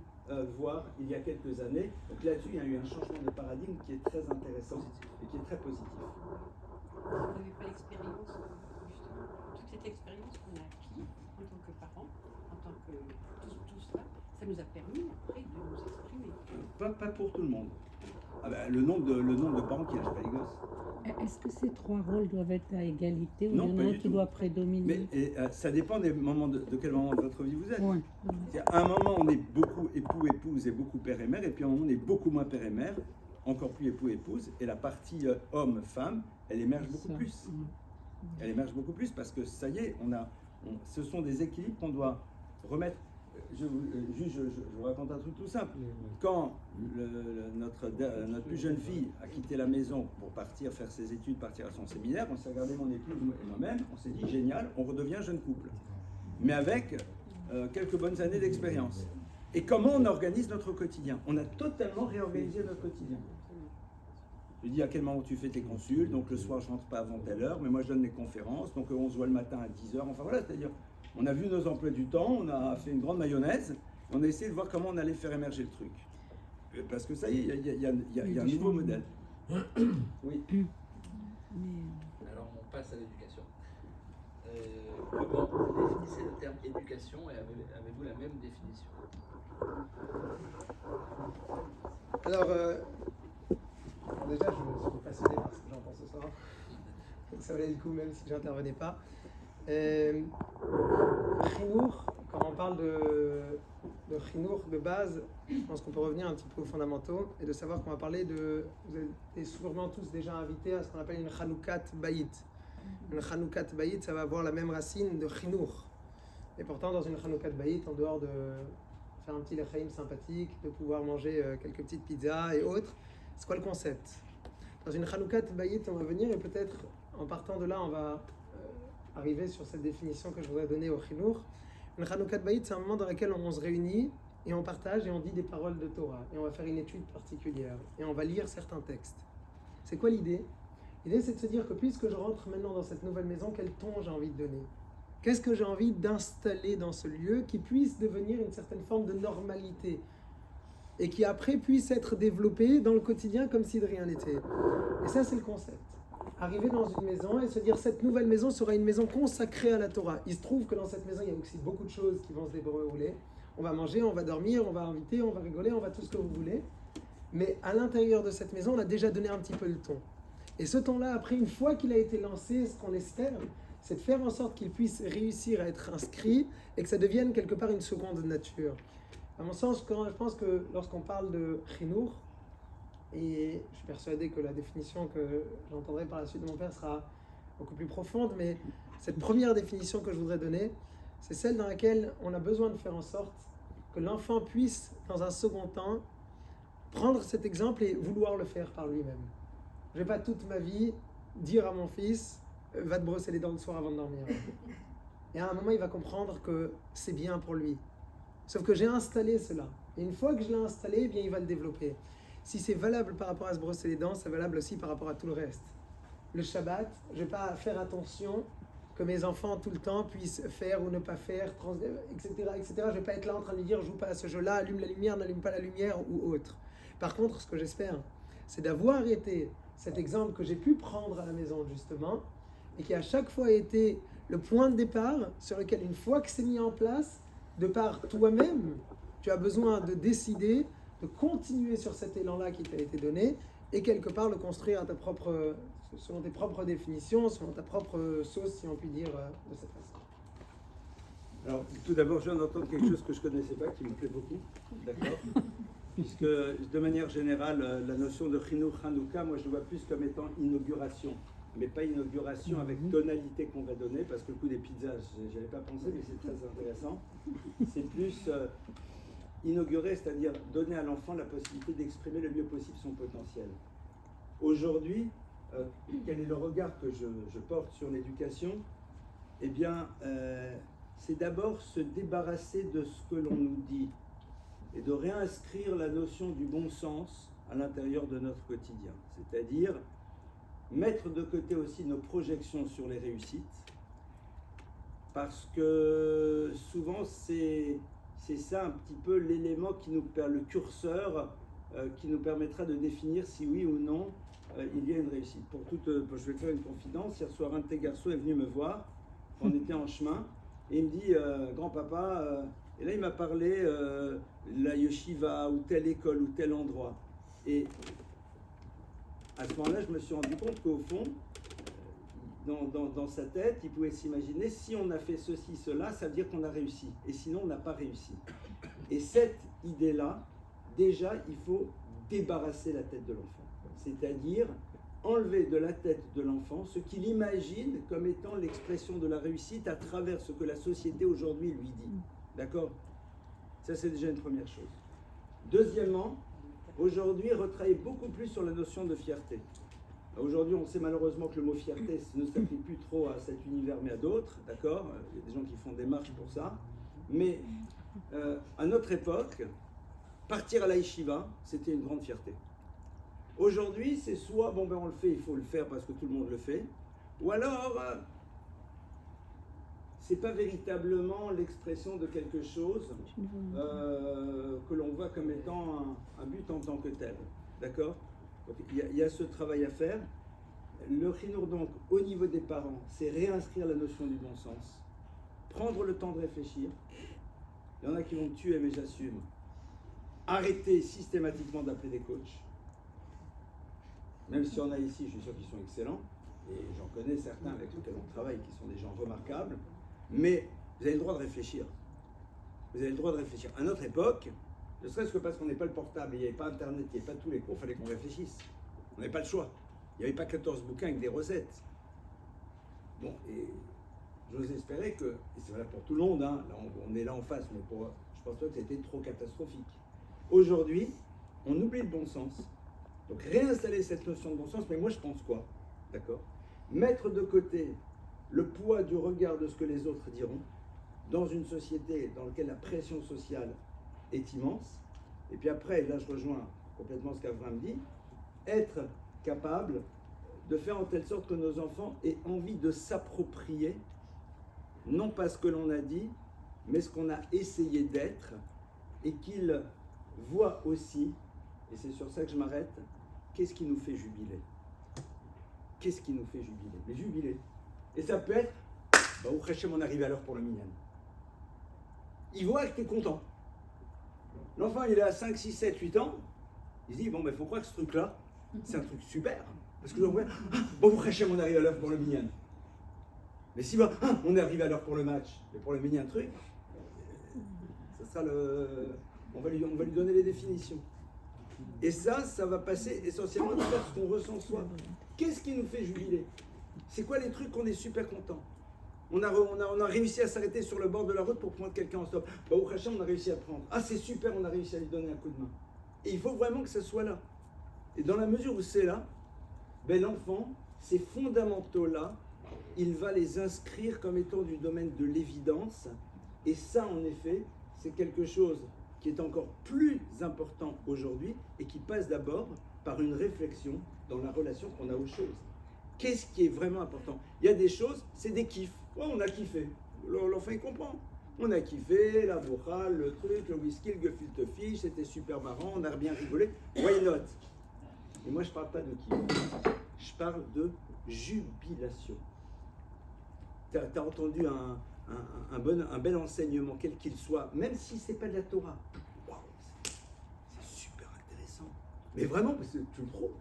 voir il y a quelques années. Donc là-dessus, il y a eu un changement de paradigme qui est très intéressant et qui est très positif. Vous n'avez pas l'expérience, justement, toute cette expérience qu'on a acquis en tant que parents, en tant que tout cela, ça nous a permis après de nous exprimer. Pas pour tout le monde. Ah ben, le nombre de parents qui lâchent pas les gosses. Est-ce que ces 3 rôles doivent être à égalité ou Non, il y en a un qui doit prédominer? Mais ça dépend des moments de quel moment de votre vie vous êtes. Ouais. À un moment, on est beaucoup époux, épouse et beaucoup père et mère, et puis à un moment, on est beaucoup moins père et mère, encore plus époux, épouse, et la partie homme, femme, elle émerge beaucoup plus. Elle émerge beaucoup plus parce que ça y est, ce sont des équilibres qu'on doit remettre. Je vous raconte un truc tout simple. Quand notre plus jeune fille a quitté la maison pour partir faire ses études, partir à son séminaire, on s'est regardé, mon épouse et moi-même, on s'est dit génial, on redevient jeune couple. Mais avec quelques bonnes années d'expérience. Et comment on organise notre quotidien? On a totalement réorganisé notre quotidien. Je dis à quel moment tu fais tes consultes, donc le soir je rentre pas avant telle heure, mais moi je donne mes conférences, donc on se voit le matin à 10h, enfin voilà, c'est-à-dire on a vu nos emplois du temps, on a fait une grande mayonnaise, on a essayé de voir comment on allait faire émerger le truc. Parce que ça y est, il y a un nouveau modèle. Oui. Alors on passe à l'éducation. Comment vous définissez le terme éducation et avez-vous la même définition? Alors, déjà, je suis passionné par ce que j'entends ce soir. Donc ça valait le coup même si j'intervenais pas. Chinour, quand on parle de Chinour de base, je pense qu'on peut revenir un petit peu aux fondamentaux et de savoir qu'on va parler de... Vous êtes sûrement tous déjà invités à ce qu'on appelle une Chanoukat Bayit. Une Chanoukat Bayit, ça va avoir la même racine de Chinour. Et pourtant, dans une Chanoukat Bayit, en dehors de faire un petit lechaim sympathique, de pouvoir manger quelques petites pizzas et autres, c'est quoi le concept? Dans une Chanoukat Bayit, on va venir et peut-être, en partant de là, on va arriver sur cette définition que je voudrais donner au Chinour. Une Chanoukat Bayit, c'est un moment dans lequel on se réunit et on partage et on dit des paroles de Torah. Et on va faire une étude particulière. Et on va lire certains textes. C'est quoi l'idée? L'idée, c'est de se dire que puisque je rentre maintenant dans cette nouvelle maison, quel ton j'ai envie de donner? Qu'est-ce que j'ai envie d'installer dans ce lieu qui puisse devenir une certaine forme de normalité et qui après puisse être développé dans le quotidien comme si de rien n'était. Et ça, c'est le concept. Arriver dans une maison et se dire cette nouvelle maison sera une maison consacrée à la Torah. Il se trouve que dans cette maison, il y a aussi beaucoup de choses qui vont se dérouler. On va manger, on va dormir, on va inviter, on va rigoler, on va tout ce que vous voulez. Mais à l'intérieur de cette maison, on a déjà donné un petit peu le ton. Et ce ton-là, après, une fois qu'il a été lancé, ce qu'on espère, c'est de faire en sorte qu'il puisse réussir à être inscrit et que ça devienne quelque part une seconde nature. À mon sens, je pense que lorsqu'on parle de Chinour, et je suis persuadé que la définition que j'entendrai par la suite de mon père sera beaucoup plus profonde, mais cette première définition que je voudrais donner, c'est celle dans laquelle on a besoin de faire en sorte que l'enfant puisse, dans un second temps, prendre cet exemple et vouloir le faire par lui-même. Je ne vais pas toute ma vie dire à mon fils « va te brosser les dents le soir avant de dormir ». Et à un moment, il va comprendre que c'est bien pour lui. Sauf que j'ai installé cela. Et une fois que je l'ai installé, eh bien, il va le développer. Si c'est valable par rapport à se brosser les dents, c'est valable aussi par rapport à tout le reste. Le Shabbat, je ne vais pas faire attention que mes enfants tout le temps puissent faire ou ne pas faire, etc., etc. Je ne vais pas être là en train de lui dire « joue pas à ce jeu-là, allume la lumière, n'allume pas la lumière » ou autre. Par contre, ce que j'espère, c'est d'avoir été cet exemple que j'ai pu prendre à la maison justement, et qui a chaque fois été le point de départ sur lequel, une fois que c'est mis en place, de par toi-même, tu as besoin de décider de continuer sur cet élan-là qui t'a été donné et quelque part le construire à selon tes propres définitions, selon ta propre sauce, si on peut dire, de cette façon. Alors, tout d'abord, je viens d'entendre quelque chose que je ne connaissais pas, qui me plaît beaucoup, d'accord? Puisque, de manière générale, la notion de Chinour Hanouka, moi je le vois plus comme étant inauguration, mais pas inauguration avec tonalité qu'on va donner, parce que le coup des pizzas, je n'avais pas pensé, mais c'est très intéressant. C'est plus inaugurer, c'est-à-dire donner à l'enfant la possibilité d'exprimer le mieux possible son potentiel. Aujourd'hui, quel est le regard que je porte sur l'éducation? Eh bien, c'est d'abord se débarrasser de ce que l'on nous dit et de réinscrire la notion du bon sens à l'intérieur de notre quotidien. C'est-à-dire mettre de côté aussi nos projections sur les réussites, parce que souvent c'est ça un petit peu l'élément qui nous permet, le curseur qui nous permettra de définir si oui ou non il y a une réussite. Je vais faire une confidence. Hier soir, un de tes garçons est venu me voir, on était en chemin, et il me dit grand-papa, et là il m'a parlé la yeshiva ou telle école ou tel endroit. Et à ce moment-là, je me suis rendu compte qu'au fond, dans sa tête, il pouvait s'imaginer si on a fait ceci, cela, ça veut dire qu'on a réussi. Et sinon, on n'a pas réussi. Et cette idée-là, déjà, il faut débarrasser la tête de l'enfant. C'est-à-dire enlever de la tête de l'enfant ce qu'il imagine comme étant l'expression de la réussite à travers ce que la société aujourd'hui lui dit. D'accord ? Ça, c'est déjà une première chose. Deuxièmement, aujourd'hui, retravailler beaucoup plus sur la notion de fierté. Aujourd'hui, on sait malheureusement que le mot fierté ne s'applique plus trop à cet univers, mais à d'autres, d'accord ? Il y a des gens qui font des marches pour ça. Mais à notre époque, partir à la yeshiva, c'était une grande fierté. Aujourd'hui, c'est soit, bon ben on le fait, il faut le faire parce que tout le monde le fait, ou alors, c'est pas véritablement l'expression de quelque chose que l'on voit comme étant un but en tant que tel. D'accord? Donc, il y a ce travail à faire. Le chinour, donc, au niveau des parents, c'est réinscrire la notion du bon sens, prendre le temps de réfléchir. Il y en a qui vont me tuer, mais j'assume. Arrêter systématiquement d'appeler des coachs. Même si on a ici, je suis sûr qu'ils sont excellents, et j'en connais certains avec lesquels on travaille qui sont des gens remarquables, mais vous avez le droit de réfléchir. Vous avez le droit de réfléchir. À notre époque, ne serait-ce que parce qu'on n'est pas le portable, il n'y avait pas Internet, il n'y avait pas tous les cours, il fallait qu'on réfléchisse. On n'avait pas le choix. Il n'y avait pas 14 bouquins avec des recettes. Bon, et j'ose espérer que, et c'est valable pour tout le monde, hein, là, on est là en face, mais je pense pas que c'était trop catastrophique. Aujourd'hui, on oublie le bon sens. Donc réinstaller cette notion de bon sens, mais moi je pense quoi? D'accord? Mettre de côté le poids du regard de ce que les autres diront, dans une société dans laquelle la pression sociale est immense, et puis après, là je rejoins complètement ce qu'Avram dit, être capable de faire en telle sorte que nos enfants aient envie de s'approprier, non pas ce que l'on a dit, mais ce qu'on a essayé d'être, et qu'ils voient aussi, et c'est sur ça que je m'arrête, qu'est-ce qui nous fait jubiler? Qu'est-ce qui nous fait jubiler? Mais jubiler. Et ça peut être, bah, au Hachem, on arrive à l'heure pour le minyan. Il voit que tu es content. L'enfant, il est à 5, 6, 7, 8 ans. Il se dit, bon, ben, il faut croire que ce truc-là, c'est un truc super. Parce que bon, au Hachem, on arrive à l'heure pour le minyan. Mais si bah, on est arrivé à l'heure pour le match, mais pour le minyan truc, ça sera on va lui donner les définitions. Et ça va passer essentiellement à travers ce qu'on ressent soi. Qu'est-ce qui nous fait jubiler? C'est quoi les trucs qu'on est super content? On a réussi à s'arrêter sur le bord de la route pour prendre quelqu'un en stop. Bah, au Hachem, on a réussi à prendre. Ah, c'est super, on a réussi à lui donner un coup de main. Et il faut vraiment que ça soit là. Et dans la mesure où c'est là, ben, l'enfant, ces fondamentaux-là, il va les inscrire comme étant du domaine de l'évidence. Et ça, en effet, c'est quelque chose qui est encore plus important aujourd'hui et qui passe d'abord par une réflexion dans la relation qu'on a aux choses. Qu'est-ce qui est vraiment important? Il y a des choses, c'est des kiffs. Oh, on a kiffé. L'enfant, il comprend. On a kiffé, la bourra, le truc, le whisky, le gefilte fish, c'était super marrant, on a bien rigolé. Why not? Et moi, je ne parle pas de kiff. Je parle de jubilation. Tu as entendu un bel enseignement, quel qu'il soit, même si ce n'est pas de la Torah. Wow, c'est super intéressant. Mais vraiment, parce que tu le trouves.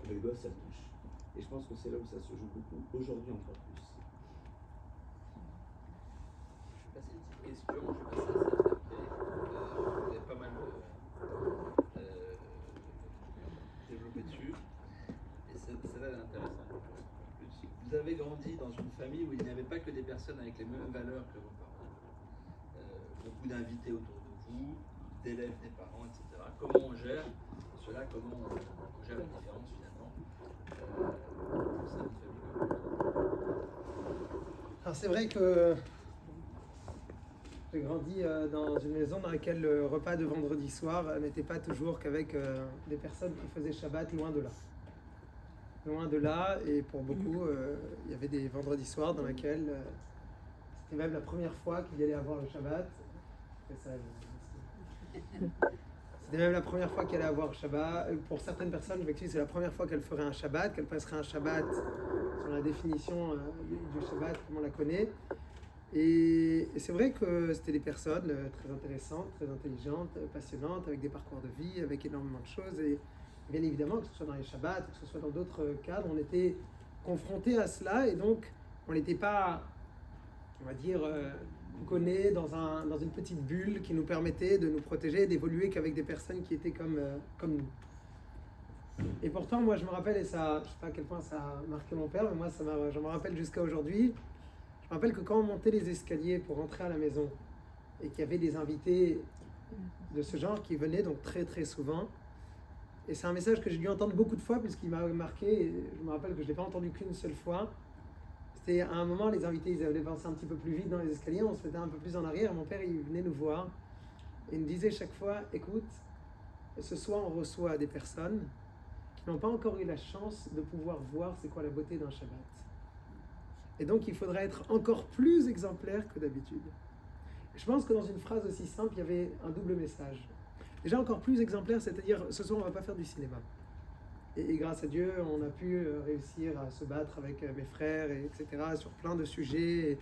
Les gosses, ça touche. Et je pense que c'est là où ça se joue beaucoup, aujourd'hui encore plus. Je vais passer une petite question, je vais passer à celle d'après. Vous avez pas mal développé dessus. Et celle-là, elle est intéressante. Vous avez grandi dans une famille où il n'y avait pas que des personnes avec les mêmes valeurs que vos parents. Beaucoup d'invités autour de vous, d'élèves des parents, etc. Comment on gère cela? Comment on gère la différence finalement au sein d'une famille? Alors c'est vrai que j'ai grandi dans une maison dans laquelle le repas de vendredi soir n'était pas toujours qu'avec des personnes qui faisaient Shabbat, loin de là. Loin de là, et pour beaucoup, il y avait des vendredis soirs dans lesquels c'était même la première fois qu'il y allait avoir le Shabbat. C'était même la première fois qu'elle allait avoir le Shabbat. Pour certaines personnes, c'est la première fois qu'elle ferait un Shabbat, qu'elle passerait un Shabbat sur la définition du Shabbat, comme on la connaît. Et c'est vrai que c'était des personnes très intéressantes, très intelligentes, passionnantes, avec des parcours de vie, avec énormément de choses. Et bien évidemment, que ce soit dans les Shabbats, que ce soit dans d'autres cadres, on était confrontés à cela. Et donc, on n'était pas, on va dire, connus dans une petite bulle qui nous permettait de nous protéger, d'évoluer qu'avec des personnes qui étaient comme nous. Et pourtant, moi, je me rappelle, et ça, je ne sais pas à quel point ça a marqué mon père, mais moi, je me rappelle jusqu'à aujourd'hui. Je me rappelle que quand on montait les escaliers pour rentrer à la maison et qu'il y avait des invités de ce genre qui venaient donc très très souvent, et c'est un message que j'ai dû entendre beaucoup de fois puisqu'il m'a marqué, et je me rappelle que je ne l'ai pas entendu qu'une seule fois. C'était à un moment, les invités ils avaient avancé un petit peu plus vite dans les escaliers, on se mettait un peu plus en arrière, mon père il venait nous voir et il nous disait chaque fois, écoute, ce soir on reçoit des personnes qui n'ont pas encore eu la chance de pouvoir voir c'est quoi la beauté d'un Shabbat. Et donc il faudra être encore plus exemplaire que d'habitude. Je pense que dans une phrase aussi simple, il y avait un double message. Déjà encore plus exemplaire, c'est-à-dire ce soir on ne va pas faire du cinéma. Et grâce à Dieu, on a pu réussir à se battre avec mes frères, etc., sur plein de sujets.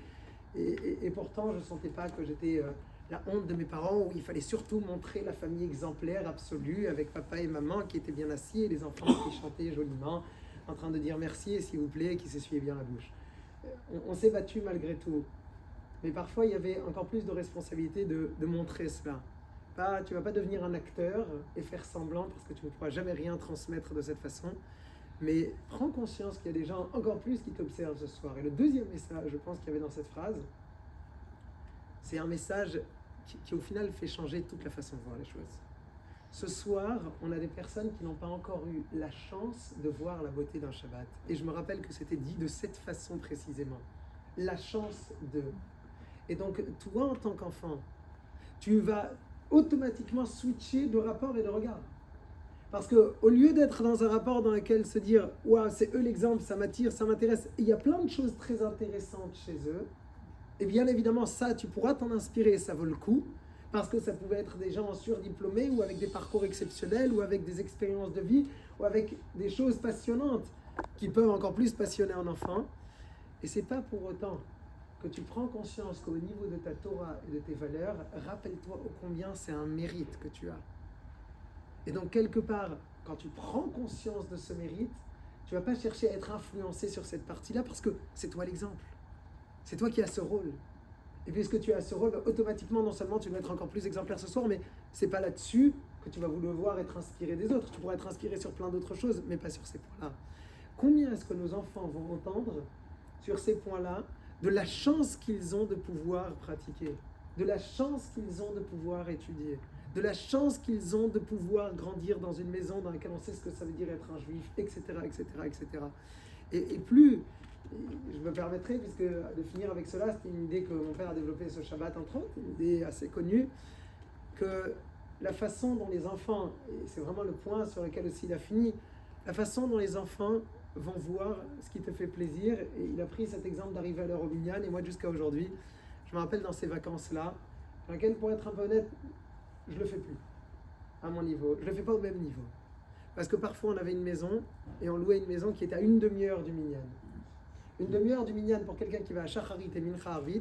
Et pourtant, je ne sentais pas que j'étais la honte de mes parents, où il fallait surtout montrer la famille exemplaire absolue, avec papa et maman qui étaient bien assis, et les enfants qui chantaient joliment, en train de dire merci, s'il vous plaît, qui s'essuyaient bien la bouche. On s'est battu malgré tout. Mais parfois, il y avait encore plus de responsabilité de montrer cela. Tu ne vas pas devenir un acteur et faire semblant parce que tu ne pourras jamais rien transmettre de cette façon. Mais prends conscience qu'il y a des gens encore plus qui t'observent ce soir. Et le deuxième message, je pense qu'il y avait dans cette phrase, c'est un message qui au final fait changer toute la façon de voir les choses. Ce soir, on a des personnes qui n'ont pas encore eu la chance de voir la beauté d'un Shabbat. Et je me rappelle que c'était dit de cette façon précisément. La chance de... Et donc, toi, en tant qu'enfant, tu vas automatiquement switcher de rapport et de regard. Parce qu'au lieu d'être dans un rapport dans lequel se dire « Waouh, c'est eux l'exemple, ça m'attire, ça m'intéresse », il y a plein de choses très intéressantes chez eux. Et bien évidemment, ça, tu pourras t'en inspirer, ça vaut le coup. Parce que ça pouvait être des gens surdiplômés ou avec des parcours exceptionnels ou avec des expériences de vie ou avec des choses passionnantes qui peuvent encore plus passionner un enfant. Et c'est pas pour autant que tu prends conscience qu'au niveau de ta Torah et de tes valeurs, rappelle-toi ô combien c'est un mérite que tu as. Et donc quelque part, quand tu prends conscience de ce mérite, tu vas pas chercher à être influencé sur cette partie-là parce que c'est toi l'exemple. C'est toi qui as ce rôle. Et puisque tu as ce rôle, automatiquement, non seulement tu dois être encore plus exemplaire ce soir, mais c'est pas là-dessus que tu vas vouloir être inspiré des autres. Tu pourras être inspiré sur plein d'autres choses, mais pas sur ces points-là. Combien est-ce que nos enfants vont entendre sur ces points-là de la chance qu'ils ont de pouvoir pratiquer, de la chance qu'ils ont de pouvoir étudier, de la chance qu'ils ont de pouvoir grandir dans une maison dans laquelle on sait ce que ça veut dire être un juif, etc., etc., etc. Et plus... Je me permettrai, puisque de finir avec cela, c'était une idée que mon père a développée ce Shabbat entre autres, une idée assez connue, que la façon dont les enfants, et c'est vraiment le point sur lequel aussi il a fini, la façon dont les enfants vont voir ce qui te fait plaisir, et il a pris cet exemple d'arriver à l'heure au minyan, et moi jusqu'à aujourd'hui, je me rappelle dans ces vacances-là, dans lesquelles, pour être un peu honnête, je ne le fais plus, à mon niveau, je ne le fais pas au même niveau. Parce que parfois on avait une maison, et on louait une maison qui était à une demi-heure du minyan. Une demi-heure du minyan pour quelqu'un qui va à Shacharit et Mincha Arvit,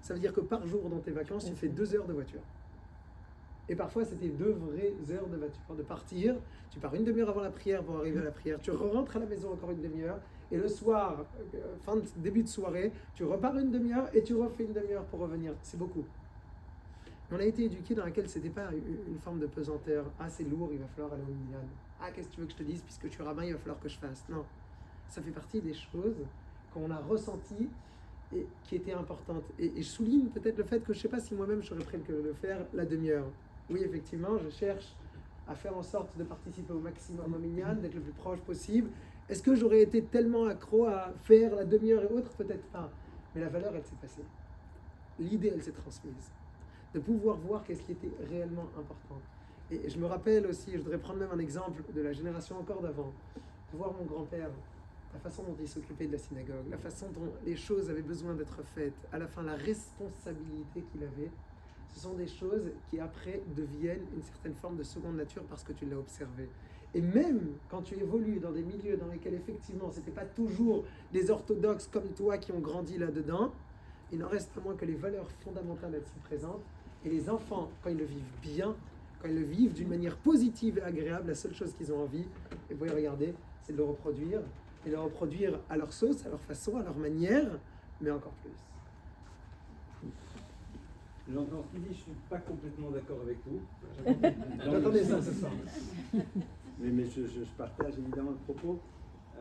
ça veut dire que par jour dans tes vacances, tu fais 2 heures de voiture. Et parfois, c'était 2 vraies heures de voiture. De partir, tu pars une demi-heure avant la prière pour arriver à la prière, tu rentres à la maison encore une demi-heure, et le soir, début de soirée, tu repars une demi-heure et tu refais une demi-heure pour revenir. C'est beaucoup. On a été éduqués dans laquelle c'était pas une forme de pesanteur. Ah, c'est lourd, il va falloir aller au minyan. Ah, qu'est-ce que tu veux que je te dise, puisque tu es rabbin, il va falloir que je fasse. Non. Ça fait partie des choses qu'on a ressenti et qui était importante. Et je souligne peut-être le fait que je ne sais pas si moi-même j'aurais pris le faire la demi-heure. Oui, effectivement, je cherche à faire en sorte de participer au maximum au minyan, d'être le plus proche possible. Est-ce que j'aurais été tellement accro à faire la demi-heure et autres? Peut-être pas. Mais la valeur, elle s'est passée. L'idée, elle s'est transmise. De pouvoir voir qu'est-ce qui était réellement important. Et je me rappelle aussi, je voudrais prendre même un exemple de la génération encore d'avant, de voir mon grand-père, la façon dont il s'occupait de la synagogue, la façon dont les choses avaient besoin d'être faites, à la fin la responsabilité qu'il avait, ce sont des choses qui après deviennent une certaine forme de seconde nature parce que tu l'as observé. Et même quand tu évolues dans des milieux dans lesquels effectivement ce n'était pas toujours des orthodoxes comme toi qui ont grandi là-dedans, il n'en reste pas moins que les valeurs fondamentales elles sont présentes. Et les enfants, quand ils le vivent bien, quand ils le vivent d'une manière positive et agréable, la seule chose qu'ils ont envie, et vous pouvez regarder, c'est de le reproduire. Et le reproduire à leur sauce, à leur façon, à leur manière, mais encore plus. J'entends ce qu'il dit, je ne suis pas complètement d'accord avec vous. J'attendais ça ce soir. Mais je partage évidemment le propos.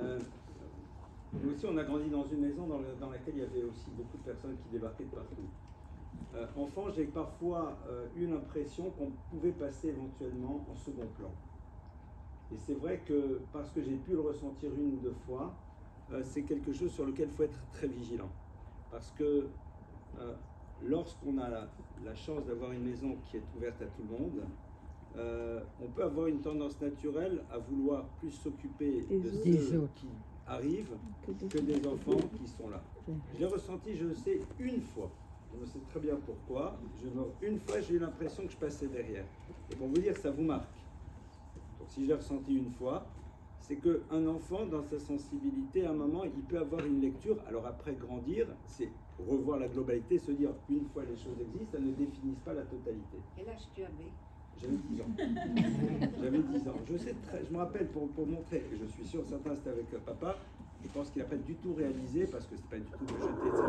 Nous aussi, on a grandi dans une maison dans laquelle il y avait aussi beaucoup de personnes qui débarquaient de partout. Enfant, j'ai parfois eu l'impression qu'on pouvait passer éventuellement en second plan. Et c'est vrai que, parce que j'ai pu le ressentir 1 ou 2 fois, c'est quelque chose sur lequel il faut être très vigilant. Parce que lorsqu'on a la chance d'avoir une maison qui est ouverte à tout le monde, on peut avoir une tendance naturelle à vouloir plus s'occuper de Des ceux autres. qui arrivent que des enfants qui sont là. Je l'ai ressenti, je le sais, une fois. Je sais très bien pourquoi. Une fois, j'ai eu l'impression que je passais derrière. Et pour vous dire, ça vous marque. Donc si je l'ai ressenti une fois, c'est qu'un enfant, dans sa sensibilité, à un moment, il peut avoir une lecture. Alors après, grandir, c'est revoir la globalité, se dire, une fois les choses existent, elles ne définissent pas la totalité. Quel âge tu avais? J'avais 10 ans. J'avais 10 ans. Je me rappelle, pour montrer, et je suis sûr, certains c'était avec papa, je pense qu'il n'a pas du tout réalisé, parce que c'est pas du tout de jeter, etc.,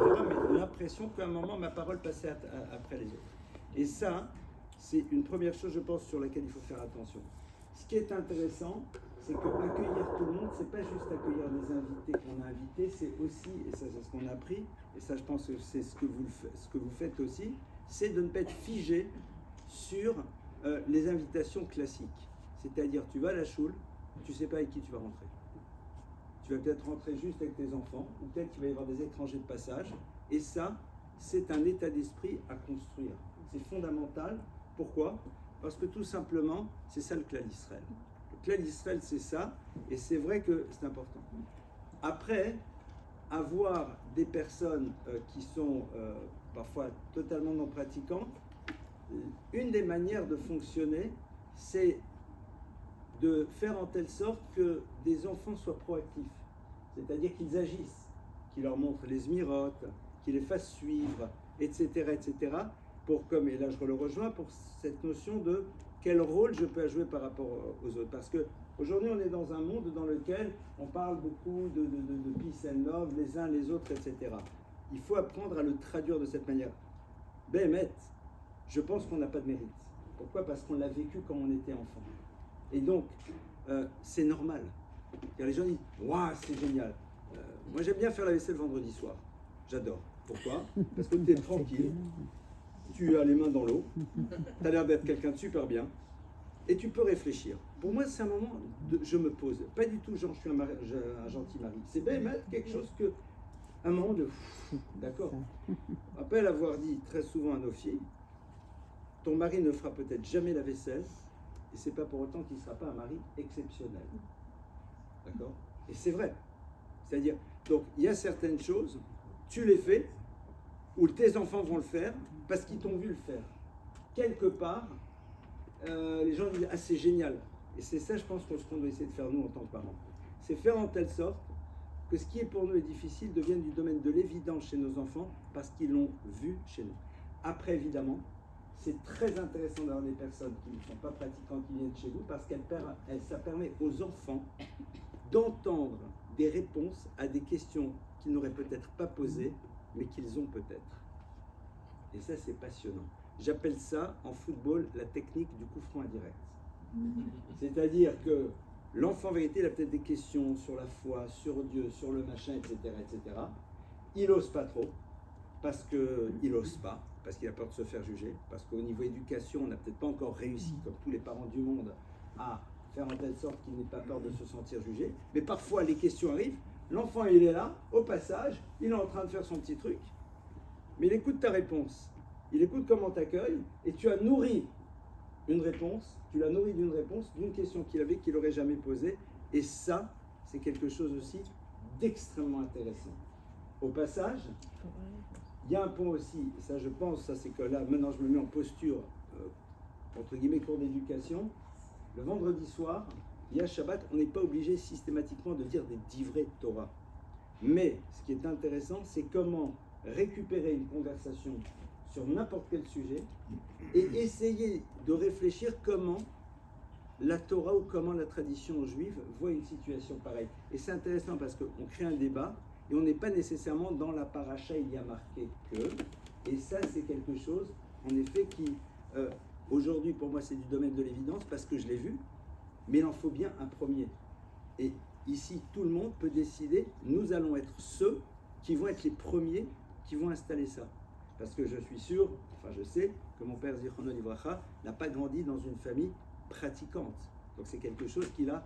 mais l'impression qu'à un moment, ma parole passait après les autres. Et ça, c'est une première chose, je pense, sur laquelle il faut faire attention. Ce qui est intéressant, c'est qu'accueillir tout le monde, c'est pas juste accueillir les invités qu'on a invités, c'est aussi, et ça c'est ce qu'on a appris, et ça je pense que c'est ce que vous faites aussi, c'est de ne pas être figé sur les invitations classiques. C'est-à-dire, tu vas à la choule, tu sais pas avec qui tu vas rentrer. Tu vas peut-être rentrer juste avec tes enfants, ou peut-être qu'il va y avoir des étrangers de passage, et ça, c'est un état d'esprit à construire. C'est fondamental. Pourquoi ? Parce que tout simplement, c'est ça le clan d'Israël. Le clan d'Israël, c'est ça, et c'est vrai que c'est important. Après, avoir des personnes qui sont parfois totalement non pratiquantes, une des manières de fonctionner, c'est de faire en telle sorte que des enfants soient proactifs, c'est-à-dire qu'ils agissent, qu'ils leur montrent les zmirotes, qu'ils les fassent suivre, etc., etc., pour comme, et là je le rejoins, pour cette notion de quel rôle je peux jouer par rapport aux autres. Parce que aujourd'hui on est dans un monde dans lequel on parle beaucoup de peace and love, les uns les autres, etc. Il faut apprendre à le traduire de cette manière. Béhémet, je pense qu'on n'a pas de mérite. Pourquoi ? Parce qu'on l'a vécu quand on était enfant. Et donc, c'est normal. Les gens disent « Waouh, c'est génial !» Moi, j'aime bien faire la vaisselle vendredi soir. J'adore. Pourquoi ? Parce que tu es tranquille, tu as les mains dans l'eau, tu as l'air d'être quelqu'un de super bien, et tu peux réfléchir. Pour moi, c'est un moment de je me pose. Pas du tout, genre, je suis un gentil mari. C'est bien quelque chose que... Un moment de... D'accord ? Après avoir dit très souvent à nos filles, ton mari ne fera peut-être jamais la vaisselle, et c'est pas pour autant qu'il ne sera pas un mari exceptionnel. D'accord ? Et c'est vrai. C'est-à-dire, donc, il y a certaines choses, tu les fais, ou tes enfants vont le faire, parce qu'ils t'ont vu le faire. Quelque part, les gens disent « Ah, c'est génial !» Et c'est ça, je pense, ce qu'on doit essayer de faire, nous, en tant que parents. C'est faire en telle sorte que ce qui est pour nous est difficile devienne du domaine de l'évidence chez nos enfants, parce qu'ils l'ont vu chez nous. Après, évidemment, c'est très intéressant d'avoir des personnes qui ne sont pas pratiquantes qui viennent chez vous parce que ça permet aux enfants d'entendre des réponses à des questions qu'ils n'auraient peut-être pas posées, mais qu'ils ont peut-être. Et ça, c'est passionnant. J'appelle ça, en football, la technique du coup franc indirect. C'est-à-dire que l'enfant vérité, il a peut-être des questions sur la foi, sur Dieu, sur le machin, etc., etc. Il n'ose pas trop, parce qu'il n'ose pas. Parce qu'il a peur de se faire juger, parce qu'au niveau éducation, on n'a peut-être pas encore réussi, comme tous les parents du monde, à faire en telle sorte qu'il n'ait pas peur de se sentir jugé. Mais parfois, les questions arrivent, l'enfant, il est là, au passage, il est en train de faire son petit truc, mais il écoute ta réponse, il écoute comment t'accueilles, et tu as nourri une réponse, tu l'as nourri d'une réponse, d'une question qu'il avait, qu'il n'aurait jamais posée, et ça, c'est quelque chose aussi d'extrêmement intéressant. Au passage, il y a un point aussi, et ça je pense, ça c'est que là, maintenant je me mets en posture, entre guillemets, cours d'éducation. Le vendredi soir, il y a Shabbat, on n'est pas obligé systématiquement de dire des divrei Torah. Mais ce qui est intéressant, c'est comment récupérer une conversation sur n'importe quel sujet et essayer de réfléchir comment la Torah ou comment la tradition juive voit une situation pareille. Et c'est intéressant parce qu'on crée un débat, et on n'est pas nécessairement dans la paracha, il y a marqué que. Et ça, c'est quelque chose, en effet, qui, aujourd'hui, pour moi, c'est du domaine de l'évidence, parce que je l'ai vu, mais il en faut bien un premier. Et ici, tout le monde peut décider, nous allons être ceux qui vont être les premiers qui vont installer ça. Parce que je suis sûr, enfin je sais, que mon père Zichrono Livracha n'a pas grandi dans une famille pratiquante. Donc c'est quelque chose qu'il a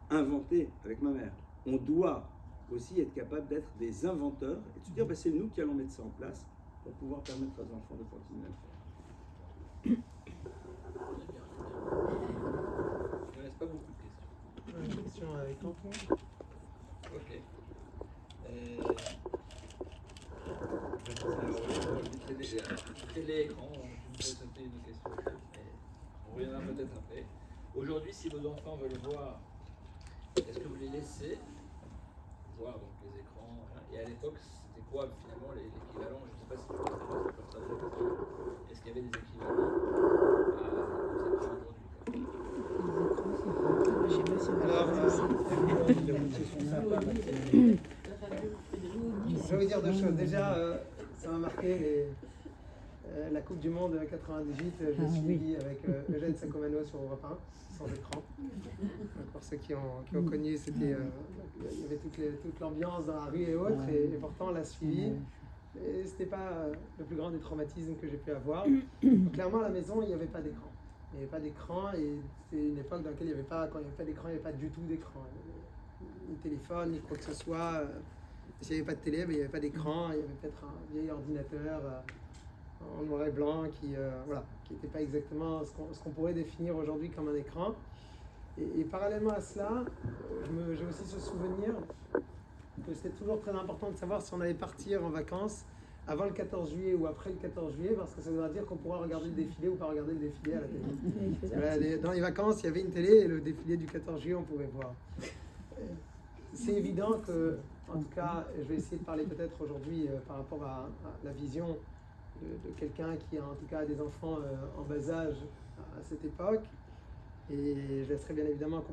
inventé avec ma mère. On doit aussi être capable d'être des inventeurs et de se dire c'est nous qui allons mettre ça en place pour pouvoir permettre aux enfants de continuer à le faire. questions à l'écran. Ok. Télé-écran, je vais sauter une question. On reviendra peut-être après. Aujourd'hui, si vos enfants veulent voir, est-ce que vous les laissez voir donc, les écrans et à l'époque, c'était quoi finalement l'équivalent? Je ne sais pas si tu peux traduire. Est-ce qu'il y avait des équivalents aux écrans aujourd'hui? Je sais pas si on Alors, je vais vous dire deux choses. Déjà, ça m'a marqué la Coupe du Monde 98. J'ai suivi avec Eugène Sacomano sur Europe 1, sans écran. Pour ceux qui ont connu, c'était, il y avait toute l'ambiance dans la rue et autres, et pourtant on l'a suivi. Et c'était pas le plus grand des traumatismes que j'ai pu avoir. Donc, clairement, à la maison, il n'y avait pas d'écran. Il n'y avait pas d'écran, et c'était une époque dans laquelle il n'y avait pas, quand il n'y avait pas d'écran, il n'y avait pas du tout d'écran. Ni téléphone, ni quoi que ce soit. S'il n'y avait pas de télé, mais il n'y avait pas d'écran. Il y avait peut-être un vieil ordinateur en noir et blanc qui n'était pas exactement ce qu'on pourrait définir aujourd'hui comme un écran. Et parallèlement à cela, j'ai aussi ce souvenir que c'était toujours très important de savoir si on allait partir en vacances avant le 14 juillet ou après le 14 juillet, parce que ça voudra dire qu'on pourra regarder le défilé ou pas regarder le défilé à la télé. Dans les vacances, il y avait une télé et le défilé du 14 juillet, on pouvait voir. C'est évident que, en tout cas, je vais essayer de parler peut-être aujourd'hui par rapport à la vision de quelqu'un qui a en tout cas des enfants en bas âge à cette époque. Et je laisserai bien évidemment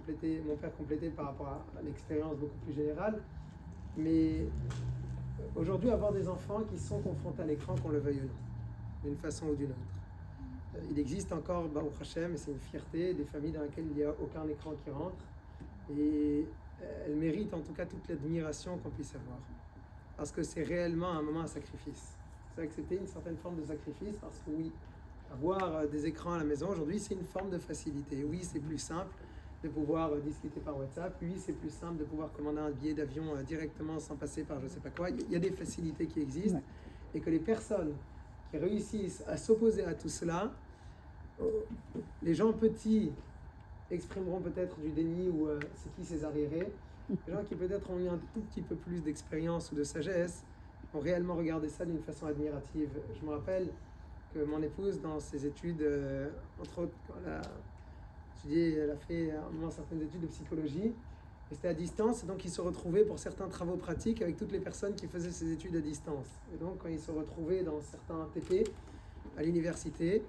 mon père compléter par rapport à l'expérience beaucoup plus générale. Mais aujourd'hui, avoir des enfants qui sont confrontés à l'écran, qu'on le veuille ou non, d'une façon ou d'une autre. Il existe encore, Baruch Hashem, et c'est une fierté, des familles dans lesquelles il n'y a aucun écran qui rentre. Et elles méritent en tout cas toute l'admiration qu'on puisse avoir. Parce que c'est réellement un moment à sacrifice. C'est accepter une certaine forme de sacrifice parce que oui, avoir des écrans à la maison aujourd'hui, c'est une forme de facilité. Oui, c'est plus simple de pouvoir discuter par WhatsApp. Oui, c'est plus simple de pouvoir commander un billet d'avion directement sans passer par je ne sais pas quoi. Il y a des facilités qui existent et que les personnes qui réussissent à s'opposer à tout cela, les gens petits exprimeront peut-être du déni ou c'est qui ces arriérés. Les gens qui peut-être ont eu un tout petit peu plus d'expérience ou de sagesse ont réellement regardé ça d'une façon admirative. Je me rappelle que mon épouse, dans ses études, entre autres, quand elle a fait à un moment certaines études de psychologie, et c'était à distance, et donc ils se retrouvaient pour certains travaux pratiques avec toutes les personnes qui faisaient ces études à distance. Et donc quand ils se retrouvaient dans certains TP à l'université,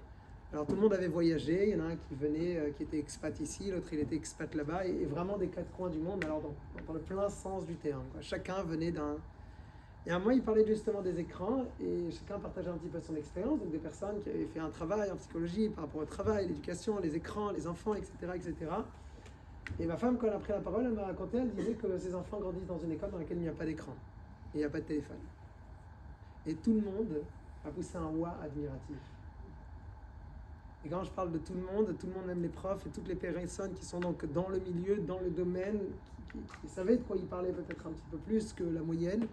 alors tout le monde avait voyagé, il y en a un qui venait, qui était expat ici, l'autre il était expat là-bas, et vraiment des quatre coins du monde, alors dans le plein sens du terme, quoi. Chacun venait d'un... Et à un moment, il parlait justement des écrans, et chacun partageait un petit peu son expérience, donc des personnes qui avaient fait un travail en psychologie par rapport au travail, l'éducation, les écrans, les enfants, etc., etc. Et ma femme, quand elle a pris la parole, elle m'a raconté, elle disait que ses enfants grandissent dans une école dans laquelle il n'y a pas d'écran, et il n'y a pas de téléphone. Et tout le monde a poussé un ouah admiratif. Et quand je parle de tout le monde, même les profs et toutes les personnes qui sont donc dans le milieu, dans le domaine, qui savaient de quoi ils parlaient peut-être un petit peu plus que la moyenne,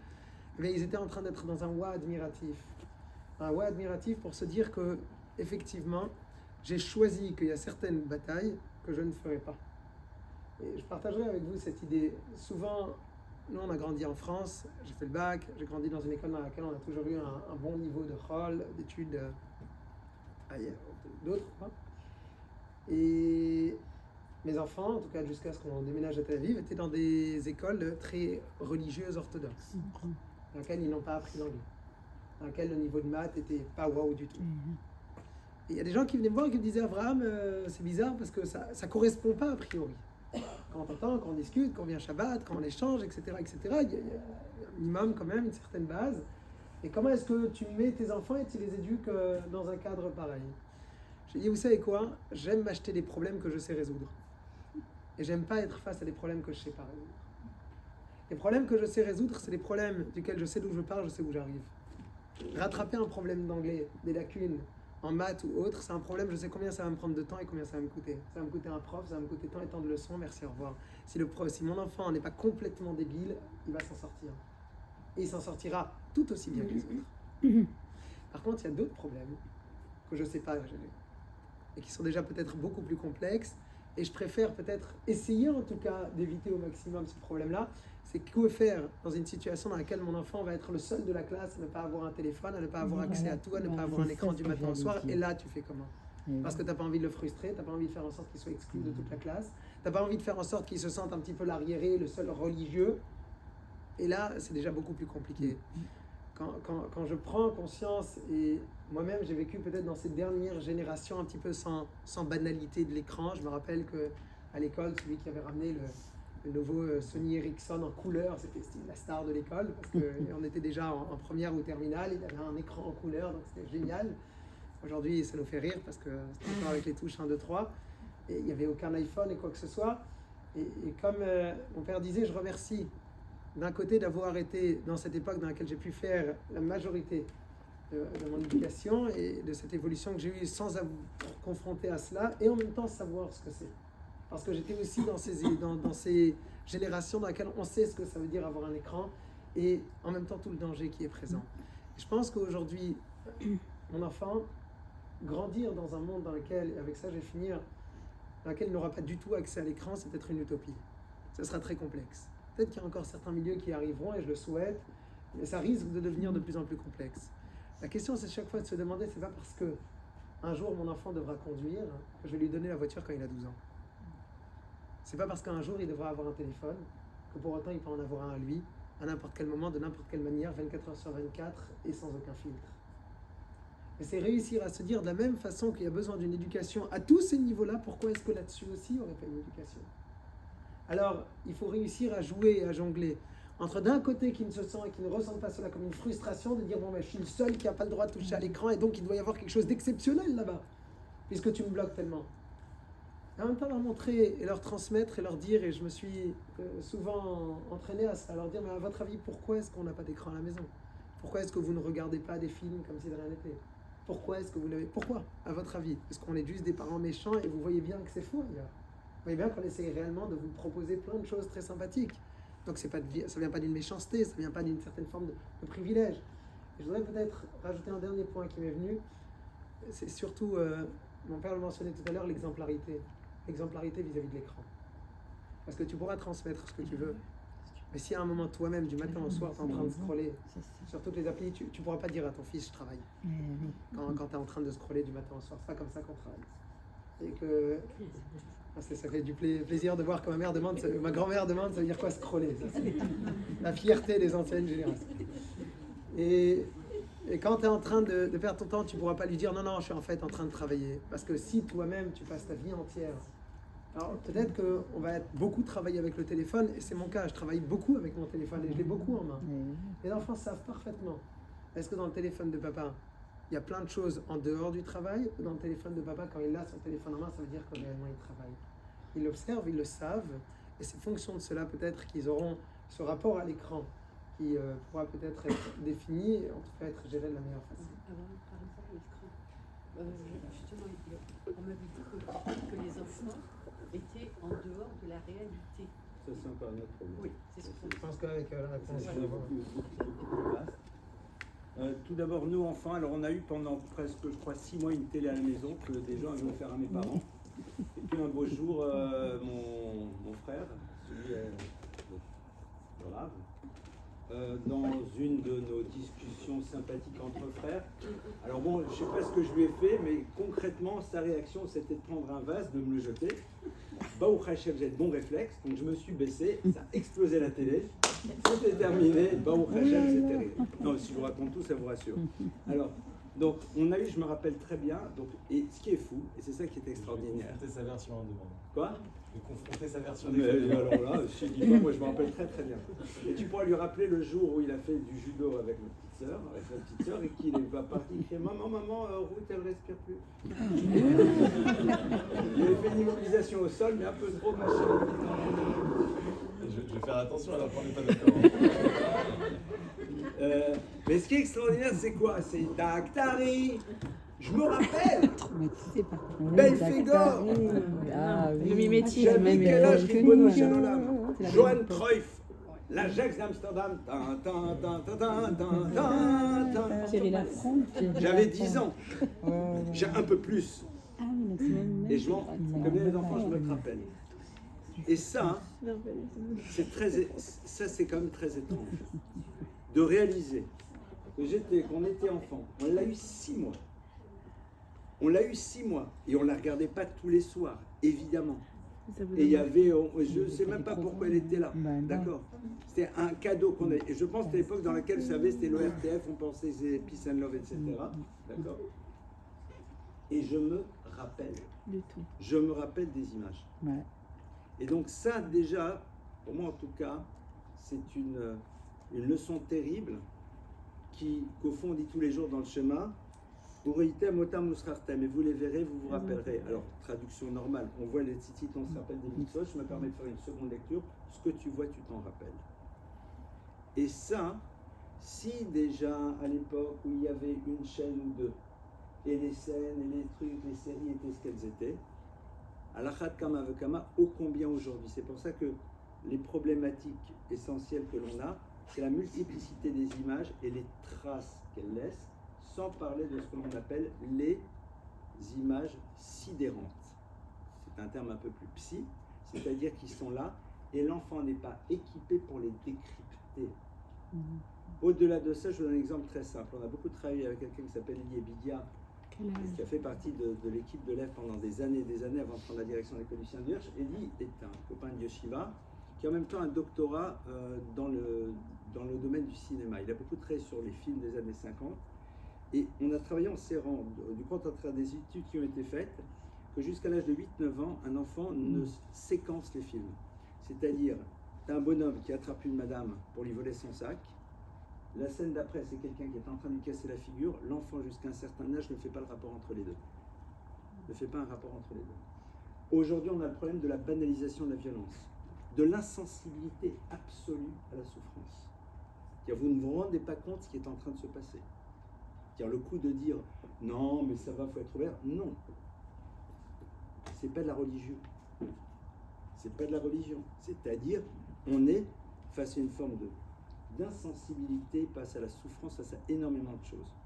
mais ils étaient en train d'être dans un ouah admiratif. Un ouah admiratif pour se dire que, effectivement, j'ai choisi qu'il y a certaines batailles que je ne ferai pas. Et je partagerai avec vous cette idée. Souvent, nous on a grandi en France, j'ai fait le bac, j'ai grandi dans une école dans laquelle on a toujours eu un bon niveau de chol, d'études d'autres. Et mes enfants, en tout cas jusqu'à ce qu'on déménage à Tel Aviv, étaient dans des écoles très religieuses orthodoxes, dans lesquelles ils n'ont pas appris l'anglais, dans lesquelles le niveau de maths n'était pas waouh du tout. Et il y a des gens qui venaient me voir et qui me disaient Abraham, c'est bizarre parce que ça ne correspond pas a priori. Quand on entend, quand on discute, quand on vient Shabbat, quand on échange, etc., il y a un minimum quand même, une certaine base. Et comment est-ce que tu mets tes enfants et tu les éduques dans un cadre pareil? J'ai dit, vous savez quoi? J'aime m'acheter des problèmes que je sais résoudre. Et j'aime pas être face à des problèmes que je sais pas résoudre. Les problèmes que je sais résoudre, c'est des problèmes duquel je sais d'où je pars, je sais où j'arrive. Rattraper un problème d'anglais, des lacunes, en maths ou autre, c'est un problème, je sais combien ça va me prendre de temps et combien ça va me coûter. Ça va me coûter un prof, ça va me coûter tant et tant de leçons, merci, au revoir. Si mon enfant n'est pas complètement débile, il va s'en sortir. Et il s'en sortira tout aussi bien que les autres. Par contre, il y a d'autres problèmes que je ne sais pas gérer et qui sont déjà peut-être beaucoup plus complexes et je préfère peut-être essayer en tout cas d'éviter au maximum ce problème-là, c'est que faire dans une situation dans laquelle mon enfant va être le seul de la classe à ne pas avoir un téléphone, à ne pas avoir accès à tout, à ne pas avoir un écran du matin au soir, et là tu fais comment ? Parce que tu n'as pas envie de le frustrer, tu n'as pas envie de faire en sorte qu'il soit exclu de toute la classe, tu n'as pas envie de faire en sorte qu'il se sente un petit peu l'arriéré, le seul religieux, et là c'est déjà beaucoup plus compliqué. Quand je prends conscience, et moi-même j'ai vécu peut-être dans ces dernières générations un petit peu sans banalité de l'écran, je me rappelle qu'à l'école, celui qui avait ramené le nouveau Sony Ericsson en couleur, c'était la star de l'école, parce qu'on était déjà en première ou terminale, il avait un écran en couleur, donc c'était génial. Aujourd'hui, ça nous fait rire, parce que c'était encore avec les touches 1, 2, 3, et il n'y avait aucun iPhone et quoi que ce soit. Et comme mon père disait, je remercie d'un côté d'avoir été dans cette époque dans laquelle j'ai pu faire la majorité de mon éducation et de cette évolution que j'ai eue sans être confronté à cela, et en même temps savoir ce que c'est. Parce que j'étais aussi dans ces générations dans lesquelles on sait ce que ça veut dire avoir un écran, et en même temps tout le danger qui est présent. Et je pense qu'aujourd'hui, mon enfant, grandir dans un monde dans lequel, avec ça je vais finir, dans lequel il n'aura pas du tout accès à l'écran, c'est peut-être une utopie. Ce sera très complexe. Peut-être qu'il y a encore certains milieux qui arriveront, et je le souhaite, mais ça risque de devenir de plus en plus complexe. La question, c'est chaque fois de se demander, c'est pas parce que un jour mon enfant devra conduire que je vais lui donner la voiture quand il a 12 ans. C'est pas parce qu'un jour il devra avoir un téléphone que pour autant il peut en avoir un à lui, à n'importe quel moment, de n'importe quelle manière, 24 heures sur 24 et sans aucun filtre. Et c'est réussir à se dire de la même façon qu'il y a besoin d'une éducation à tous ces niveaux-là, pourquoi est-ce que là-dessus aussi il n'y aurait pas une éducation ? Alors, il faut réussir à jouer et à jongler entre d'un côté qui ne se sent et qui ne ressent pas cela comme une frustration, de dire bon ben je suis le seul qui n'a pas le droit de toucher à l'écran et donc il doit y avoir quelque chose d'exceptionnel là-bas, puisque tu me bloques tellement. Et en même temps leur montrer et leur transmettre et leur dire, et je me suis souvent entraîné à ça, leur dire mais à votre avis pourquoi est-ce qu'on n'a pas d'écran à la maison ? Pourquoi est-ce que vous ne regardez pas des films comme si de rien n'était ? Pourquoi est-ce que vous n'avez... Pourquoi, à votre avis ? Est-ce qu'on est juste des parents méchants et vous voyez bien que c'est faux ailleurs ? Vous voyez bien qu'on essaye réellement de vous proposer plein de choses très sympathiques. Donc ça ne vient pas d'une méchanceté, ça ne vient pas d'une certaine forme de privilège. Et je voudrais peut-être rajouter un dernier point qui m'est venu. C'est surtout, mon père le mentionnait tout à l'heure, l'exemplarité. L'exemplarité vis-à-vis de l'écran. Parce que tu pourras transmettre ce que tu veux. Mais si à un moment toi-même, du matin au soir, tu es en train de scroller sur toutes les applis, tu ne pourras pas dire à ton fils « je travaille ». Quand tu es en train de scroller du matin au soir, c'est pas comme ça qu'on travaille. Et que... Ça fait du plaisir de voir que ma grand-mère demande, ça veut dire quoi scroller, ça, c'est la fierté des anciennes générations. Et quand tu es en train de perdre ton temps, tu ne pourras pas lui dire non, je suis en fait en train de travailler. Parce que si toi-même tu passes ta vie entière, alors peut-être qu'on va beaucoup travailler avec le téléphone, et c'est mon cas, je travaille beaucoup avec mon téléphone et je l'ai beaucoup en main. Les enfants savent parfaitement. Est-ce que dans le téléphone de papa, il y a plein de choses en dehors du travail, ou dans le téléphone de papa, quand il a son téléphone en main, ça veut dire que réellement il travaille. Ils l'observent, ils le savent, et c'est fonction de cela peut-être qu'ils auront ce rapport à l'écran qui pourra peut-être être défini, et en tout cas être géré de la meilleure façon. Par rapport à l'écran, justement, on m'avait dit que les enfants étaient en dehors de la réalité. Ça, c'est encore un autre problème. Oui, c'est ce que Je pense qu'avec la réponse, C'est beaucoup vaste. Tout d'abord, nous, enfants, alors on a eu pendant presque, je crois, 6 mois une télé à la maison que des gens avaient offert à mes parents. Et puis un beau jour, mon frère, celui de Rave, dans une de nos discussions sympathiques entre frères, alors bon, je ne sais pas ce que je lui ai fait, mais concrètement, sa réaction, c'était de prendre un vase, de me le jeter. Baruch Hashem, j'ai de bons réflexes, donc je me suis baissé, ça a explosé la télé, c'était terminé, Baruch Hashem, c'est terrible. Non, si je vous raconte tout, ça vous rassure. Alors, donc, on a eu, je me rappelle très bien, donc, et ce qui est fou, et c'est ça qui est extraordinaire. Confronter sa version en demande. Quoi ? De confronter sa version Mais alors là, si je dis pas, moi je me rappelle très très bien. Et tu pourras lui rappeler le jour où il a fait du judo avec ma petite sœur, et qu'il est parti, il fait maman, Ruth elle respire plus. Il avait fait une immobilisation au sol, mais un peu trop machin. Je vais faire attention alors qu'on n'est pas d'accord. Mais ce qui est extraordinaire, c'est quoi ? C'est Daktari. Je me rappelle. Belle Fégor. Le mimétisme. J'avais quel âge Ribono Shalom. Johan Cruyff. L'Ajax d'Amsterdam. Thierry Lafronde. J'avais 10 ans. J'ai un peu plus. Et je m'en, comme les enfants, je me rappelle. Et ça, c'est quand même très étrange de réaliser qu'on était enfant. On l'a eu 6 mois. On l'a eu 6 mois et on la regardait pas tous les soirs, évidemment. Et il y avait, je ne sais même pas pourquoi elle était là, d'accord. C'était un cadeau qu'on a. Et je pense que c'était l'époque dans laquelle, vous savez, c'était l'ORTF, on pensait c'est Peace and Love, etc. D'accord. Et je me rappelle. Je me rappelle des images. Ouais. Et donc ça, déjà, pour moi en tout cas, c'est une leçon terrible qu'au fond on dit tous les jours dans le schéma. Uritem otam musrartem, et vous les verrez, vous vous rappellerez. Alors, traduction normale, on voit les tzitzit, on se rappelle des mitzvot, je me permets de faire une seconde lecture. Ce que tu vois, tu t'en rappelles. Et ça, si déjà à l'époque où il y avait une chaîne ou deux, et les scènes, et les trucs, les séries étaient ce qu'elles étaient, alachat kama vekama, ô combien aujourd'hui. C'est pour ça que les problématiques essentielles que l'on a, c'est la multiplicité des images et les traces qu'elles laissent, sans parler de ce que l'on appelle les images sidérantes. C'est un terme un peu plus psy, c'est-à-dire qu'ils sont là et l'enfant n'est pas équipé pour les décrypter. Au-delà de ça, je vous donne un exemple très simple. On a beaucoup travaillé avec quelqu'un qui s'appelle Elie Ebidia, qui a fait partie de l'équipe de l'EF pendant des années avant de prendre la direction de l'école du Sien d'Hirsch. Elie est un copain de Yeshiva qui a en même temps un doctorat dans le domaine du cinéma. Il a beaucoup travaillé sur les films des années 50. Et on a travaillé en serrant, du coup, à travers des études qui ont été faites, que jusqu'à l'âge de 8-9 ans, un enfant ne séquence les films. C'est-à-dire, tu as un bonhomme qui attrape une madame pour lui voler son sac. La scène d'après, c'est quelqu'un qui est en train de lui casser la figure. L'enfant, jusqu'à un certain âge, ne fait pas le rapport entre les deux. Ne fait pas un rapport entre les deux. Aujourd'hui, on a le problème de la banalisation de la violence, de l'insensibilité absolue à la souffrance. C'est-à-dire, vous ne vous rendez pas compte de ce qui est en train de se passer. Le coup de dire non mais ça va, faut être ouvert, non, c'est pas de la religion, c'est pas de la religion, c'est-à-dire on est face à une forme d'insensibilité face à la souffrance, face à énormément de choses.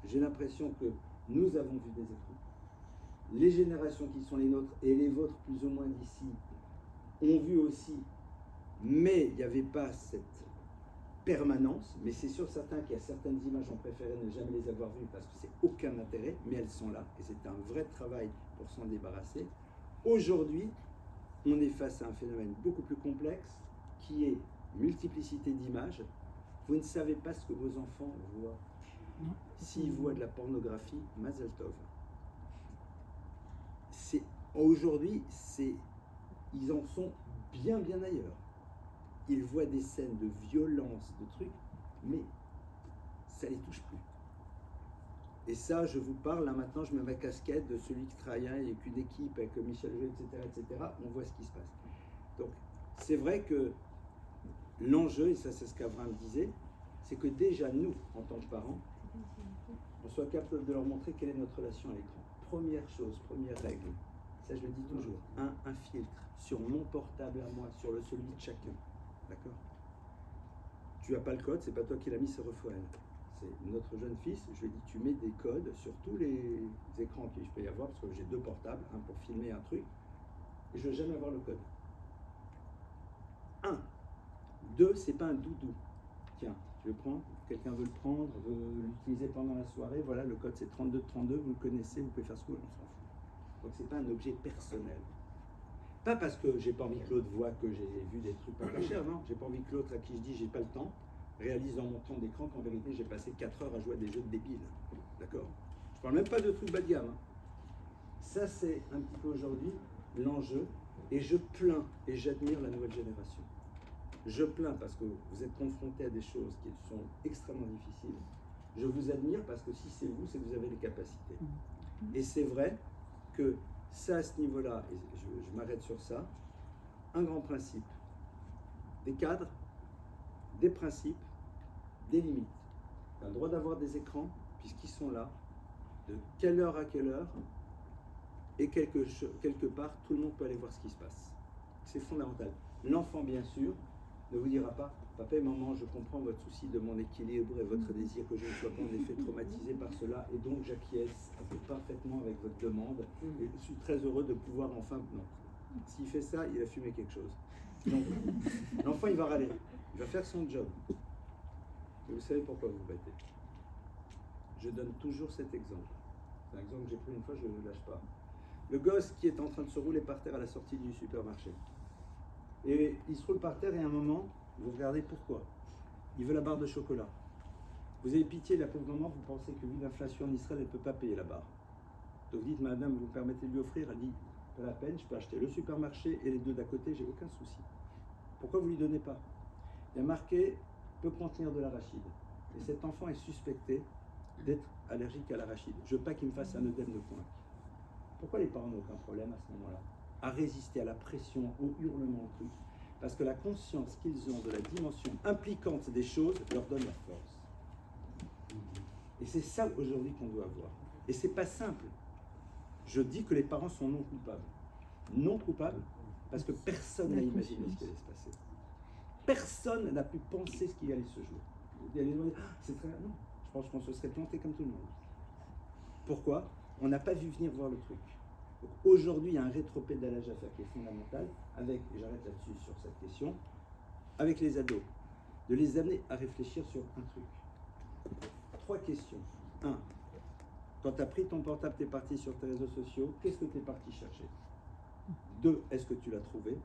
J'ai l'impression que nous avons vu des écrans, les générations qui sont les nôtres et les vôtres plus ou moins d'ici ont vu aussi, mais il n'y avait pas cette permanence, mais c'est sûr certain qu'il y a certaines images on préférait ne jamais les avoir vues parce que c'est aucun intérêt, mais elles sont là et c'est un vrai travail pour s'en débarrasser. Aujourd'hui, on est face à un phénomène beaucoup plus complexe qui est multiplicité d'images. Vous ne savez pas ce que vos enfants voient. S'ils voient de la pornographie, Mazel Tov. Aujourd'hui, ils en sont bien ailleurs. Ils voient des scènes de violence, de trucs, mais ça ne les touche plus. Et ça, je vous parle, là maintenant, je mets ma casquette de celui qui travaille avec une équipe, avec Michel Jouet, etc., on voit ce qui se passe. Donc, c'est vrai que l'enjeu, et ça c'est ce qu'Avram disait, c'est que déjà nous, en tant que parents, on soit capable de leur montrer quelle est notre relation à l'écran. Première chose, première règle, ça je le dis toujours, un filtre sur mon portable à moi, sur celui de chacun. D'accord. Tu n'as pas le code, c'est pas toi qui l'as mis, c'est Raphaël. C'est notre jeune fils, je lui ai dit tu mets des codes sur tous les écrans qu'il peut y avoir, parce que j'ai 2 portables, un pour filmer un truc, et je ne veux jamais avoir le code. 1. 2, c'est pas un doudou. Tiens, tu le prends, quelqu'un veut le prendre, veut l'utiliser pendant la soirée, voilà, le code c'est 3232, vous le connaissez, vous pouvez faire ce que vous voulez, on s'en fout. Donc c'est pas un objet personnel. Pas parce que j'ai pas envie que l'autre voit que j'ai vu des trucs pas chers, non. J'ai pas envie que l'autre à qui je dis j'ai pas le temps réalise dans mon temps d'écran qu'en vérité j'ai passé 4 heures à jouer à des jeux de débiles. D'accord. Je parle même pas de trucs bas de gamme. Ça c'est un petit peu aujourd'hui l'enjeu et je plains et j'admire la nouvelle génération. Je plains parce que vous êtes confrontés à des choses qui sont extrêmement difficiles. Je vous admire parce que si c'est vous, c'est que vous avez les capacités. Et c'est vrai que ça, à ce niveau-là, et je m'arrête sur ça, un grand principe, des cadres, des principes, des limites. Tu as le droit d'avoir des écrans, puisqu'ils sont là, de quelle heure à quelle heure, et quelque part, tout le monde peut aller voir ce qui se passe. C'est fondamental. L'enfant, bien sûr, ne vous dira pas Papa et maman, je comprends votre souci de mon équilibre et votre désir que je ne sois pas en effet traumatisé par cela, et donc j'acquiesce parfaitement avec votre demande, et je suis très heureux de pouvoir enfin... Non. S'il fait ça, il a fumé quelque chose. Donc, l'enfant, il va râler, il va faire son job. Et vous savez pourquoi vous battez. Je donne toujours cet exemple. C'est un exemple que j'ai pris une fois, je ne le lâche pas. Le gosse qui est en train de se rouler par terre à la sortie du supermarché. Et il se roule par terre et à un moment, vous regardez pourquoi. Il veut la barre de chocolat. Vous avez pitié de la pauvre maman, vous pensez que vu l'inflation en Israël, elle ne peut pas payer la barre. Donc vous dites, madame, vous me permettez de lui offrir? Elle dit, pas la peine, je peux acheter le supermarché et les deux d'à côté, j'ai aucun souci. Pourquoi vous ne lui donnez pas? Il y a marqué, peut contenir de l'arachide. Et cet enfant est suspecté d'être allergique à l'arachide. Je ne veux pas qu'il me fasse un œdème de poing. Pourquoi les parents n'ont aucun problème à ce moment-là à résister à la pression, au hurlement, au truc? Parce que la conscience qu'ils ont de la dimension impliquante des choses leur donne la force. Et c'est ça aujourd'hui qu'on doit avoir. Et c'est pas simple. Je dis que les parents sont non coupables. Non coupables parce que personne n'a imaginé ce qui allait se passer. Personne n'a pu penser ce qui allait se jouer. C'est très... Non, je pense qu'on se serait planté comme tout le monde. Pourquoi? On n'a pas vu venir voir le truc. Donc aujourd'hui, il y a un rétropédalage à faire qui est fondamental avec, et j'arrête là-dessus sur cette question, avec les ados, de les amener à réfléchir sur un truc. 3 questions. 1. Quand tu as pris ton portable, tu es parti sur tes réseaux sociaux, qu'est-ce que tu es parti chercher? 2. Est-ce que tu l'as trouvé?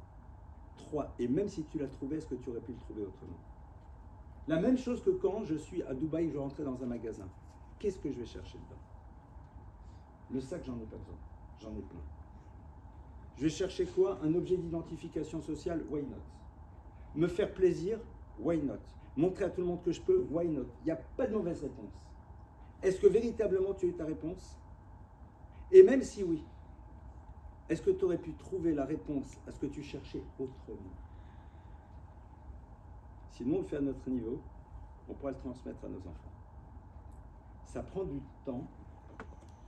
3. Et même si tu l'as trouvé, est-ce que tu aurais pu le trouver autrement? La même chose que quand je suis à Dubaï, je vais rentrer dans un magasin. Qu'est-ce que je vais chercher dedans? Le sac, j'en ai pas besoin. J'en ai plein. Je vais chercher quoi? Un objet d'identification sociale? Why not? Me faire plaisir? Why not? Montrer à tout le monde que je peux? Why not? Il n'y a pas de mauvaise réponse. Est-ce que véritablement tu as eu ta réponse? Et même si oui, est-ce que tu aurais pu trouver la réponse à ce que tu cherchais autrement? Si nous on le fait à notre niveau, on pourra le transmettre à nos enfants. Ça prend du temps,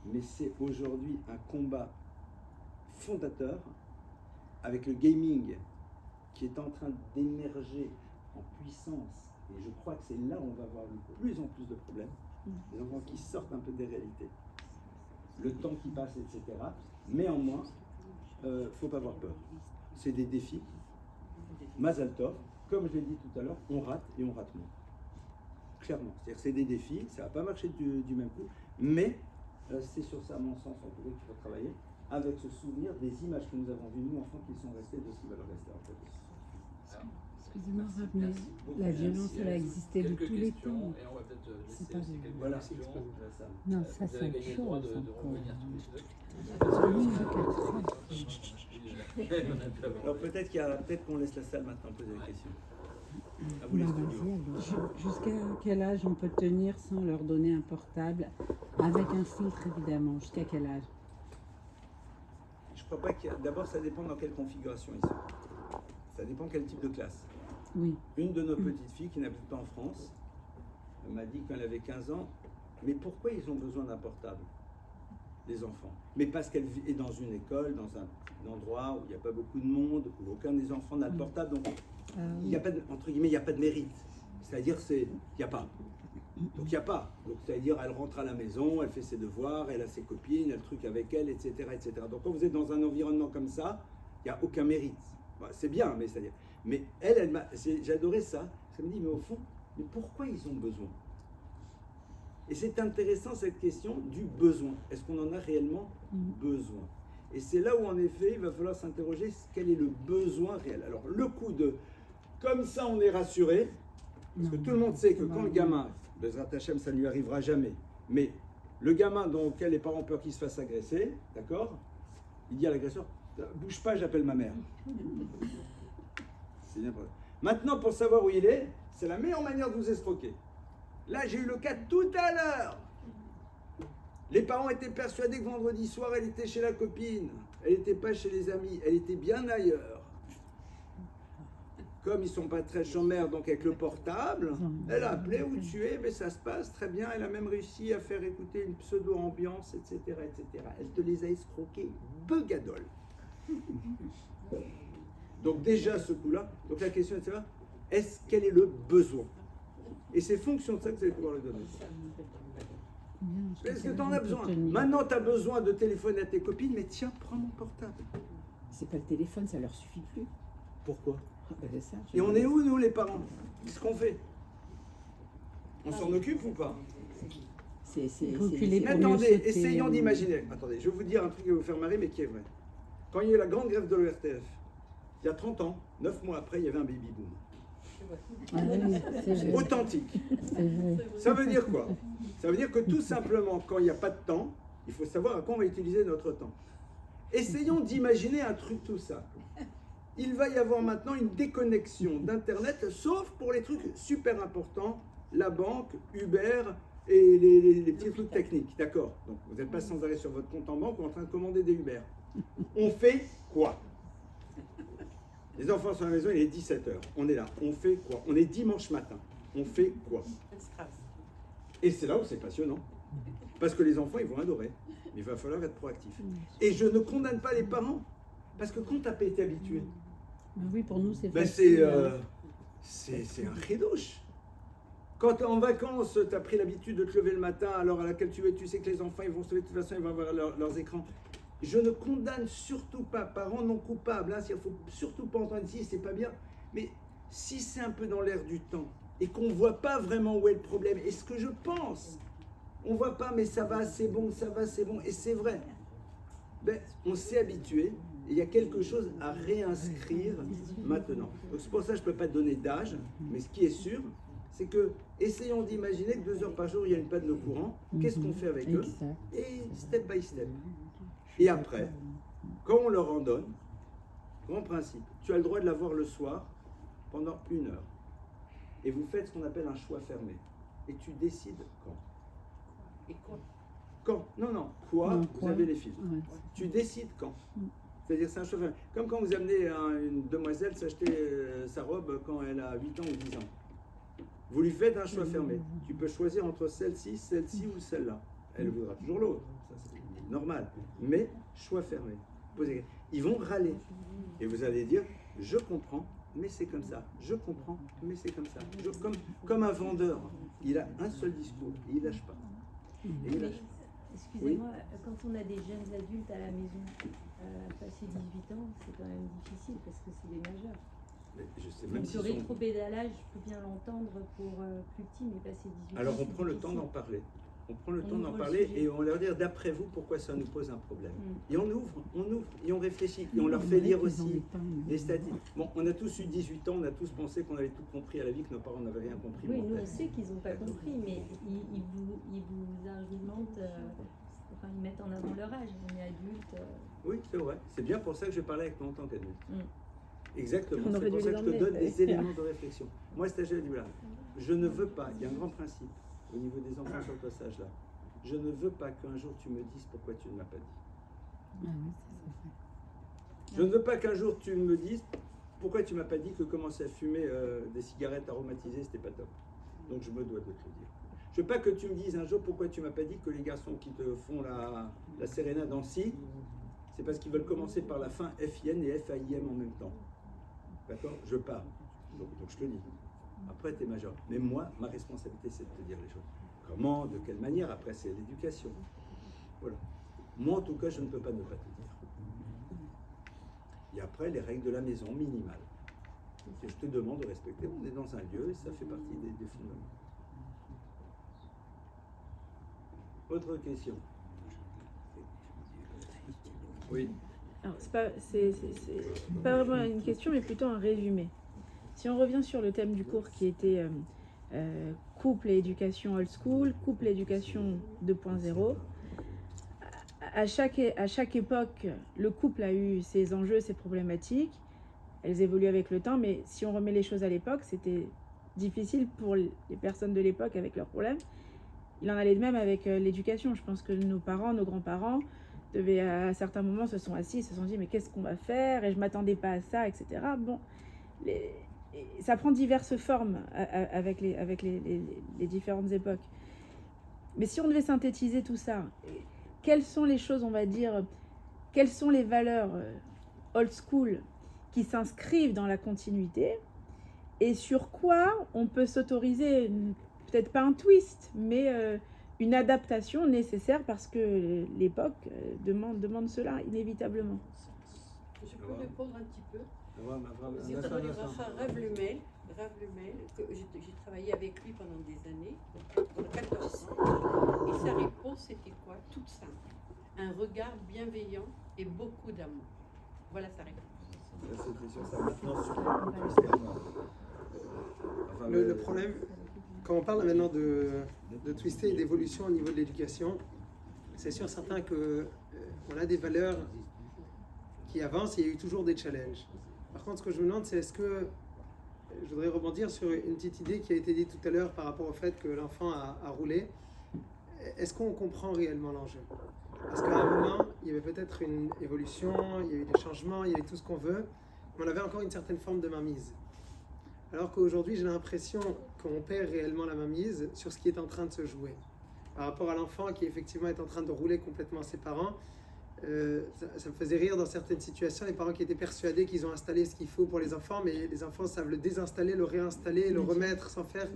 mais c'est aujourd'hui un combat fondateur avec le gaming qui est en train d'émerger en puissance. Et je crois que c'est là où on va avoir de plus en plus de problèmes. Des enfants qui sortent un peu des réalités. Le temps qui passe, etc. Mais en moins, faut pas avoir peur. C'est des défis. Mazal Tov, comme je l'ai dit tout à l'heure, on rate et on rate moins. Clairement. C'est-à-dire que c'est des défis, ça va pas marcher du même coup, mais c'est sur ça, à mon sens, en tout cas, qu'il faut travailler, avec ce souvenir des images que nous avons vues, nous, enfants, qui sont restés de ce qui va leur rester en fait. Excusez-moi, Rabné, la violence, elle a existé de tous les temps. Et on va peut-être laisser pas aussi vrai. quelques Voilà. questions. Non, ça, Vous avez c'est gagné autre le droit chose de encore. revenir tous les deux. Alors peut-être qu'on laisse la salle maintenant poser des questions. À vous les Bah, studios. vas-y, alors. Jusqu'à quel âge on peut tenir sans leur donner un portable? Avec un filtre, évidemment. Jusqu'à quel âge? Je crois pas qu'il y a... D'abord, ça dépend dans quelle configuration ils sont. Ça dépend quel type de classe. Oui. Une de nos petites filles qui n'habite pas en France m'a dit quand elle avait 15 ans, mais pourquoi ils ont besoin d'un portable, les enfants? Mais parce qu'elle est dans une école, dans un endroit où il n'y a pas beaucoup de monde, où aucun des enfants n'a de portable, donc il n'y a pas de, entre guillemets, il n'y a pas de mérite. C'est-à-dire, il n'y a pas. Donc il n'y a pas. Donc c'est-à-dire, elle rentre à la maison, elle fait ses devoirs, elle a ses copines, elle a le truc avec elle, etc., etc. Donc quand vous êtes dans un environnement comme ça, il n'y a aucun mérite. Bon, c'est bien, mais c'est-à-dire. Mais j'ai adoré ça. Ça me dit, mais au fond, mais pourquoi ils ont besoin? Et c'est intéressant cette question du besoin. Est-ce qu'on en a réellement besoin? Et c'est là où en effet, il va falloir s'interroger quel est le besoin réel. Alors le coup de, comme ça on est rassuré, parce que tout le monde sait que quand le gamin, Bezrat Hashem, ça ne lui arrivera jamais, mais le gamin dont les parents ont peur qu'il se fasse agresser, d'accord, il dit à l'agresseur, bouge pas, j'appelle ma mère. C'est n'importe quoi. Maintenant, pour savoir où il est, c'est la meilleure manière de vous escroquer. Là, j'ai eu le cas tout à l'heure. Les parents étaient persuadés que vendredi soir, elle était chez la copine. Elle n'était pas chez les amis. Elle était bien ailleurs. Comme ils ne sont pas très chômeurs, donc avec le portable, elle a appelé où tu es, mais ça se passe très bien. Elle a même réussi à faire écouter une pseudo-ambiance, etc., etc. Elle te les a escroqués. Beugadol. Donc déjà, ce coup-là, donc la question est, Quel est le besoin? Et c'est fonction de ça que vous allez pouvoir le donner. Est-ce que tu en as besoin? Maintenant, tu as besoin de téléphoner à tes copines, mais tiens, prends mon portable. C'est pas le téléphone, ça leur suffit plus. Pourquoi? Ah, bah, c'est ça, Et on est où, nous, les parents? Qu'est-ce qu'on fait? On s'en occupe ou pas? Reculer Mais pour mieux attendez, sauter. essayons d'imaginer. Attendez, je vais vous dire un truc qui va vous faire marrer, mais qui est vrai. Quand il y a eu la grande grève de l'ORTF, il y a 30 ans, 9 mois après, il y avait un baby-boom. Ah oui, c'est vrai. Authentique. C'est vrai. Ça veut dire quoi? Ça veut dire que tout simplement, quand il n'y a pas de temps, il faut savoir à quoi on va utiliser notre temps. Essayons d'imaginer un truc tout simple. Il va y avoir maintenant une déconnexion d'Internet, sauf pour les trucs super importants, la banque, Uber et les petits trucs techniques. D'accord? Donc vous n'êtes pas sans arrêt sur votre compte en banque ou en train de commander des Uber. On fait quoi? Les enfants sont à la maison, il est 17h. On est là. On fait quoi? On est dimanche matin. On fait quoi? Et c'est là où c'est passionnant. Parce que les enfants, ils vont adorer. Mais il va falloir être proactif. Et je ne condamne pas les parents. Parce que quand tu n'as pas été habitué, Oui, pour nous, c'est ben facile. c'est un ridouche. Quand en vacances, tu as pris l'habitude de te lever le matin, à l'heure à laquelle tu es, tu sais que les enfants ils vont se lever, de toute façon, ils vont avoir leurs écrans. Je ne condamne surtout pas, parents non coupables, hein, il ne faut surtout pas entendre ici, c'est pas bien. Mais si c'est un peu dans l'air du temps et qu'on ne voit pas vraiment où est le problème, et ce que je pense, on ne voit pas, mais ça va, c'est bon, et c'est vrai. Ben, on s'est habitué. Et il y a quelque chose à réinscrire maintenant. Donc c'est pour ça que je ne peux pas te donner d'âge, mais ce qui est sûr, c'est que essayons d'imaginer que 2 heures par jour, il y a une panne de courant. Qu'est-ce qu'on fait avec eux? Exact. Et step by step. Et après, quand on leur en donne, grand principe, tu as le droit de l'avoir le soir pendant 1 heure. Et vous faites ce qu'on appelle un choix fermé. Et tu décides quand. Et quoi? Quand? Non. Quoi? Non, Vous quoi. avez les fils. Ouais. Tu décides quand. C'est-à-dire, c'est un choix fermé. Comme quand vous amenez une demoiselle s'acheter sa robe quand elle a 8 ans ou 10 ans. Vous lui faites un choix fermé. Tu peux choisir entre celle-ci ou celle-là. Elle voudra toujours l'autre. Ça, c'est normal. Mais choix fermé. Posez. Ils vont râler. Et vous allez dire, je comprends, mais c'est comme ça. Je comprends, mais c'est comme ça. Comme un vendeur. Il a un seul discours. Et il lâche pas. Et il lâche pas. Excusez-moi, quand on a des jeunes adultes à la maison, passé 18 ans, c'est quand même difficile parce que c'est des majeurs. Mais je sais Donc même le s'ils sont... rétropédalage, je peux bien l'entendre pour plus petits, mais passer 18 ans. Alors on c'est prend le temps difficile. d'en parler. On prend le On temps d'en ouvre le parler sujet. et on leur dit d'après vous pourquoi ça nous pose un problème. Mm. Et on ouvre et on réfléchit et on leur fait lire aussi les statistiques. Bon, on a tous eu 18 ans, on a tous pensé qu'on avait tout compris à la vie, que nos parents n'avaient rien compris. Oui, Bon, nous ben, on sait qu'ils n'ont pas compris, mais ils vous argumentent, enfin ils mettent en avant leur âge. On est adulte. Oui, c'est vrai. C'est bien pour ça que je parlais avec toi en tant qu'adulte. Mm. Exactement. On C'est aurait pour dû ça les que je te emmener. donne des éléments de réflexion. Moi, stagiaire du là, je ne veux pas, il y a un grand principe au niveau des enfants sur le passage là. Je ne veux pas qu'un jour tu me dises pourquoi tu ne m'as pas dit. Ah oui, c'est ça. Je ne veux pas qu'un jour tu me dises pourquoi tu m'as pas dit que commencer à fumer des cigarettes aromatisées, c'était pas top. Donc je me dois de te le dire. Je veux pas que tu me dises un jour pourquoi tu m'as pas dit que les garçons qui te font la sérénade en si, c'est parce qu'ils veulent commencer par la fin FIN et FAIM en même temps. D'accord? Je pars. Donc je te le dis. Après, tu es majeur. Mais moi, ma responsabilité, c'est de te dire les choses. Comment, de quelle manière, après, c'est l'éducation. Voilà. Moi, en tout cas, je ne peux pas ne pas te dire. Et après, les règles de la maison minimales. Que je te demande de respecter. On est dans un lieu et ça fait partie des fondements. Autre question? Oui. Alors, c'est pas vraiment une question, mais plutôt un résumé. Si on revient sur le thème du cours qui était couple et éducation old school, couple et éducation 2.0, à chaque époque, le couple a eu ses enjeux, ses problématiques. Elles évoluent avec le temps, mais si on remet les choses à l'époque, c'était difficile pour les personnes de l'époque avec leurs problèmes. Il en allait de même avec l'éducation. Je pense que nos parents, nos grands-parents, à certains moments se sont assis, se sont dit mais qu'est-ce qu'on va faire, et je m'attendais pas à ça, etc. Bon, ça prend diverses formes avec les différentes époques. Mais si on devait synthétiser tout ça, quelles sont les choses, on va dire, quelles sont les valeurs old school qui s'inscrivent dans la continuité et sur quoi on peut s'autoriser, peut-être pas un twist, mais une adaptation nécessaire parce que l'époque demande cela inévitablement. Je peux répondre un petit peu. Un C'est instant. Rav Lemel, que j'ai travaillé avec lui pendant des années, pendant 14 ans, et sa réponse était quoi? Toute simple. Un regard bienveillant et beaucoup d'amour. Voilà sa réponse. C'était sur ça. Maintenant, sur Le problème, quand on parle maintenant de twister et d'évolution au niveau de l'éducation, c'est sûr certain que on a des valeurs qui avancent et il y a eu toujours des challenges. Par contre, ce que je me demande, c'est est-ce que je voudrais rebondir sur une petite idée qui a été dite tout à l'heure par rapport au fait que l'enfant a roulé. Est-ce qu'on comprend réellement l'enjeu? Parce qu'à un moment, il y avait peut-être une évolution, il y a eu des changements, il y avait tout ce qu'on veut, mais on avait encore une certaine forme de mainmise. Alors qu'aujourd'hui, j'ai l'impression qu'on perd réellement la mainmise sur ce qui est en train de se jouer. Par rapport à l'enfant qui effectivement est en train de rouler complètement ses parents, ça me faisait rire dans certaines situations, les parents qui étaient persuadés qu'ils ont installé ce qu'il faut pour les enfants, mais les enfants savent le désinstaller, le réinstaller, le remettre sans faire.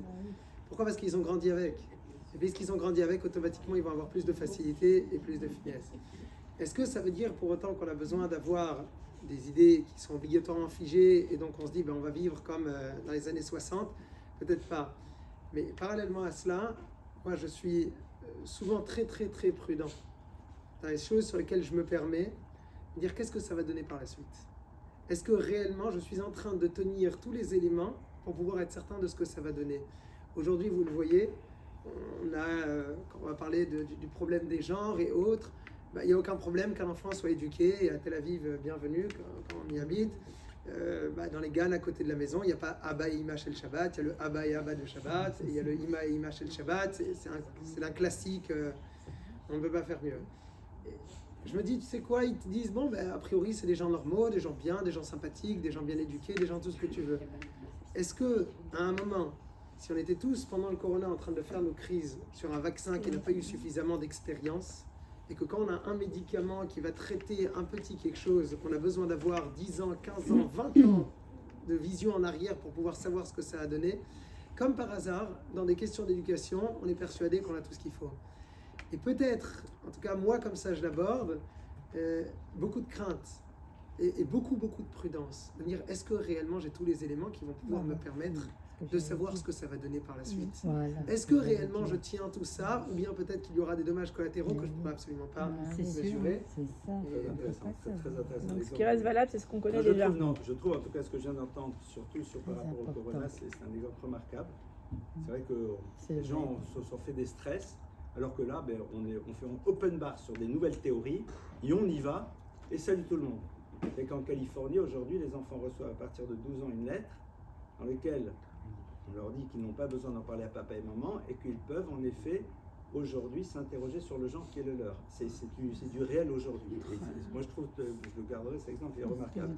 Pourquoi? Parce qu'ils ont grandi avec. Et puisqu'ils ont grandi avec, automatiquement, ils vont avoir plus de facilité et plus de finesse. Est-ce que ça veut dire pour autant qu'on a besoin d'avoir des idées qui sont obligatoirement figées et donc on se dit on va vivre comme dans les années 60? Peut-être pas. Mais parallèlement à cela, moi je suis souvent très prudent dans les choses sur lesquelles je me permets de dire qu'est-ce que ça va donner par la suite. Est-ce que réellement je suis en train de tenir tous les éléments pour pouvoir être certain de ce que ça va donner? Aujourd'hui, vous le voyez, quand on va parler du problème des genres et autres, il n'y a aucun problème qu'un enfant soit éduqué, et à Tel Aviv, bienvenue, quand on y habite. Dans les Gannes à côté de la maison, il n'y a pas Abba et Ima Shel Shabbat, il y a le Abba et Abba de Shabbat, et il y a le Ima et Ima Shel Shabbat, c'est un classique, on ne peut pas faire mieux. Et je me dis, tu sais quoi, ils te disent, a priori c'est des gens normaux, des gens bien, des gens sympathiques, des gens bien éduqués, des gens tout ce que tu veux. Est-ce que à un moment, si on était tous pendant le corona en train de faire nos crises sur un vaccin qui n'a pas eu suffisamment d'expérience, et que quand on a un médicament qui va traiter un petit quelque chose, qu'on a besoin d'avoir 10 ans, 15 ans, 20 ans de vision en arrière pour pouvoir savoir ce que ça a donné, comme par hasard, dans des questions d'éducation, on est persuadé qu'on a tout ce qu'il faut. Et peut-être, en tout cas moi comme ça je l'aborde, beaucoup de crainte et beaucoup de prudence. De dire, est-ce que réellement j'ai tous les éléments qui vont pouvoir me permettre de savoir ce que ça va donner par la suite. Est-ce que réellement je tiens tout ça, ou bien peut-être qu'il y aura des dommages collatéraux que je ne pourrai absolument pas mesurer. C'est ça. Très intéressant. Donc ce qui reste valable, c'est ce qu'on connaît je déjà. je trouve en tout cas ce que je viens d'entendre, surtout par rapport au corona, c'est un exemple remarquable. C'est vrai que les gens se sont fait des stress, alors que là, on fait un open bar sur des nouvelles théories, et on y va, et salut tout le monde. Et qu'en Californie, aujourd'hui, les enfants reçoivent à partir de 12 ans une lettre dans laquelle on leur dit qu'ils n'ont pas besoin d'en parler à papa et maman et qu'ils peuvent en effet aujourd'hui s'interroger sur le genre qui est le leur. C'est du réel aujourd'hui. Moi je trouve que je le garderai, cet exemple est remarquable.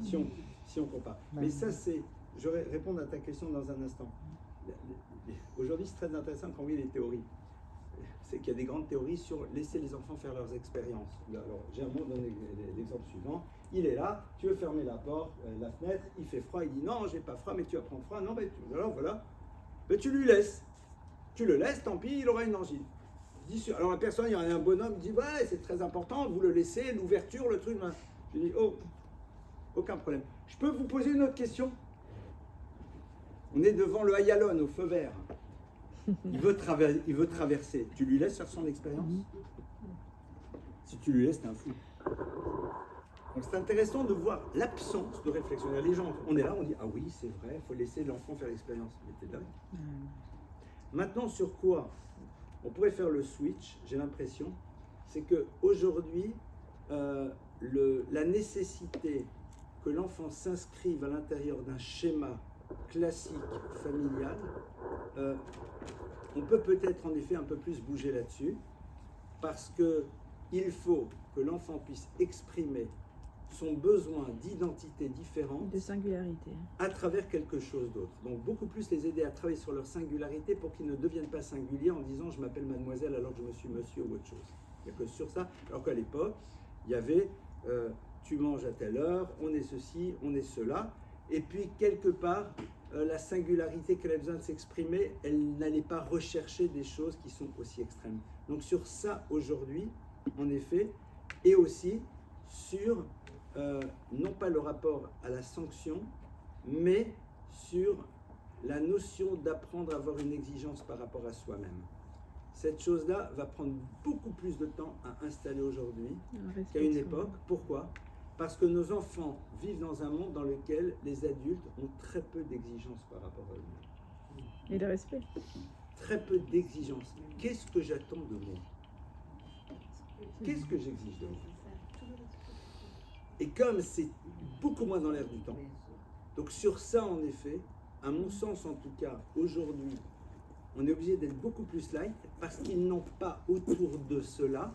Si on compare. Mais ça c'est, je vais répondre à ta question dans un instant. Aujourd'hui c'est très intéressant quand on lit les théories. C'est qu'il y a des grandes théories sur laisser les enfants faire leurs expériences. Alors Germain donne l'exemple suivant. Il est là, tu veux fermer la porte, la fenêtre, il fait froid, il dit non, j'ai pas froid, mais tu vas prendre froid. Non, voilà. Mais tu lui laisses. Tu le laisses, tant pis, il aura une angine. Alors la personne, il y a un bonhomme, il dit ouais, c'est très important, vous le laissez, l'ouverture, le truc. Je dis oh, aucun problème. Je peux vous poser une autre question? On est devant le Hayalon, au feu vert. Il veut traverser. Tu lui laisses faire son expérience? Si tu lui laisses, t'es un fou. Donc c'est intéressant de voir l'absence de réflexion. Les gens, on est là, on dit ah oui, c'est vrai, il faut laisser l'enfant faire l'expérience. Mais t'es dingue. Maintenant, sur quoi on pourrait faire le switch, j'ai l'impression, c'est qu'aujourd'hui, la nécessité que l'enfant s'inscrive à l'intérieur d'un schéma classique, familial, on peut peut-être en effet un peu plus bouger là-dessus, parce qu'il faut que l'enfant puisse exprimer son besoin d'identité différente, de singularité, à travers quelque chose d'autre. Donc beaucoup plus les aider à travailler sur leur singularité pour qu'ils ne deviennent pas singuliers en disant je m'appelle mademoiselle alors que je me suis monsieur ou autre chose. Il n'y a que sur ça, alors qu'à l'époque, il y avait tu manges à telle heure, on est ceci, on est cela, Et puis, quelque part, la singularité qu'elle a besoin de s'exprimer, elle n'allait pas rechercher des choses qui sont aussi extrêmes. Donc sur ça, aujourd'hui, en effet, et aussi sur, non pas le rapport à la sanction, mais sur la notion d'apprendre à avoir une exigence par rapport à soi-même. Cette chose-là va prendre beaucoup plus de temps à installer aujourd'hui qu'à une époque. Pourquoi ? Parce que nos enfants vivent dans un monde dans lequel les adultes ont très peu d'exigences par rapport à eux-mêmes. Et de respect. Très peu d'exigences. Qu'est-ce que j'attends de moi ? Qu'est-ce que j'exige de moi ? Et comme c'est beaucoup moins dans l'air du temps, donc sur ça, en effet, à mon sens en tout cas, aujourd'hui, on est obligé d'être beaucoup plus light parce qu'ils n'ont pas autour de cela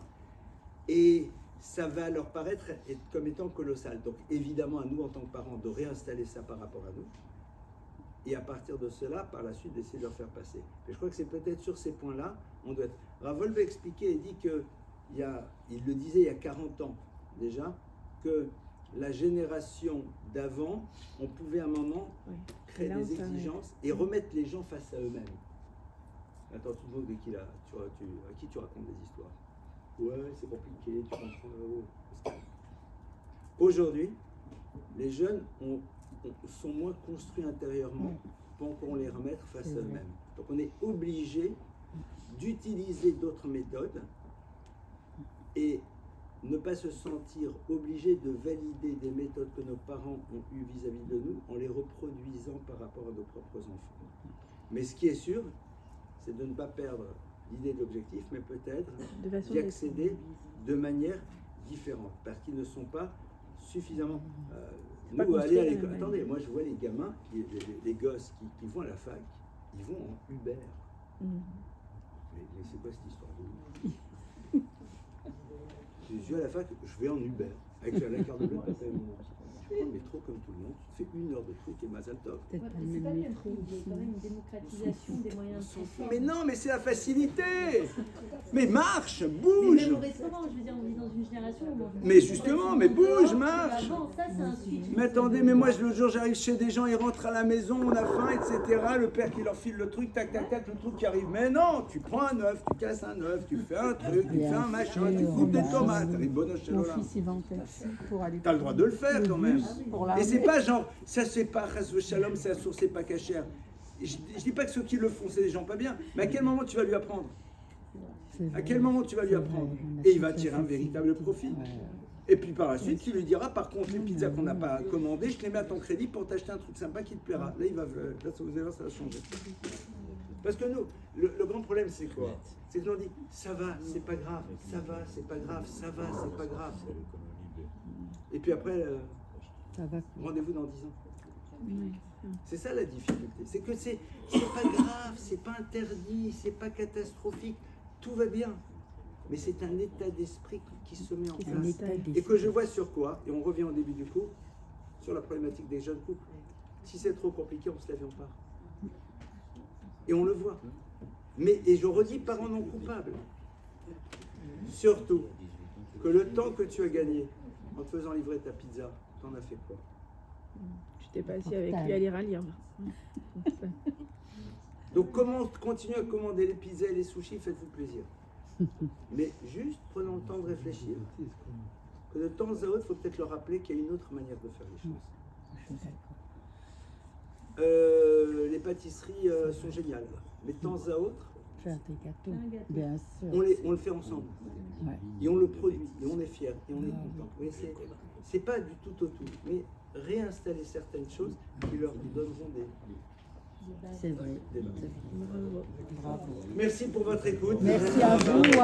et ça va leur paraître comme étant colossal. Donc évidemment à nous en tant que parents de réinstaller ça par rapport à nous et à partir de cela, par la suite, d'essayer de leur faire passer. Et je crois que c'est peut-être sur ces points-là, on doit être... Ravolve expliquait et dit que, il le disait il y a 40 ans déjà, que la génération d'avant, on pouvait à un moment créer des exigences et remettre les gens face à eux-mêmes. Attends, tu te moques de qui là ? À qui tu racontes des histoires ? Ouais, c'est compliqué, tu comprends. Aujourd'hui, les jeunes sont moins construits intérieurement pour qu'on les remette face à eux-mêmes. Donc on est obligé d'utiliser d'autres méthodes et ne pas se sentir obligé de valider des méthodes que nos parents ont eues vis-à-vis de nous en les reproduisant par rapport à nos propres enfants. Mais ce qui est sûr, c'est de ne pas perdre l'idée de l'objectif, mais peut-être d'y accéder de manière différente, parce qu'ils ne sont pas suffisamment... nous, aller à l'école... Attendez, moi je vois les gamins, les gosses qui vont à la fac, ils vont en Uber. Mais c'est quoi cette histoire de... Je suis à la fac, je vais en Uber, avec la carte de papa et maman. Je prends le métro comme tout le monde, tu fais 1 heure de truc et Mazal Tov. C'est pas le même truc, il y a quand même une démocratisation des moyens de transport. Mais non, mais c'est la facilité. Mais marche, Mais bouge. même au restaurant, je veux dire, on vit dans une génération où on mange. Mais justement, mais bouge, marche. Avant, ça, c'est un switch. Mais attendez, mais moi l'autre jour j'arrive chez des gens, ils rentrent à la maison, on a faim, etc. Le père qui leur file le truc, tac, tac, tac, le truc qui arrive. Mais non, tu prends un œuf, tu casses un œuf, tu fais un truc, tu fais un machin, tu coupes des tomates. Mon fils il va en taxi pour aller. T'as le droit de le faire quand même. Pour la Et c'est pas genre, ça se fait pas, chas shalom, c'est la source, c'est pas cachère. Je dis pas que ceux qui le font, c'est des gens pas bien, mais à quel moment tu vas lui apprendre ? À quel moment tu vas lui apprendre ? Et il va tirer un véritable profit. Et puis par la suite, tu lui diras, par contre, les pizzas qu'on n'a pas commandées, je te les mets à ton crédit pour t'acheter un truc sympa qui te plaira. Là, vous allez voir, ça va changer. Parce que nous, le grand problème, c'est quoi ? C'est que l'on dit, ça va, c'est pas grave, ça va, c'est pas grave, ça va, c'est pas grave. Et puis après, rendez-vous dans 10 ans. C'est ça la difficulté. C'est que c'est pas grave, c'est pas interdit, c'est pas catastrophique. Tout va bien. Mais c'est un état d'esprit qui se met en place. Et que je vois sur quoi, et on revient au début du cours, sur la problématique des jeunes couples. Si c'est trop compliqué, on se lève et on part. Et on le voit. Mais, et je redis, parents non coupables. Surtout, que le temps que tu as gagné en te faisant livrer ta pizza, t'en as fait quoi ? Tu t'es pas assis avec lui à lire un livre. Donc continuez à commander les pizzas et les sushis, faites-vous plaisir. Mais juste prenons le temps de réfléchir. Que de temps à autre, il faut peut-être leur rappeler qu'il y a une autre manière de faire les choses. Les pâtisseries sont géniales. Mais de temps à autre, Faire des gâteaux, bien sûr. on le fait ensemble. Ouais. Et on le produit. Et on est fiers. Et on est content. Mais c'est pas du tout au tout. Mais réinstaller certaines choses qui leur donneront des... C'est vrai. des bases. Bravo. Merci pour votre écoute. Merci à vous.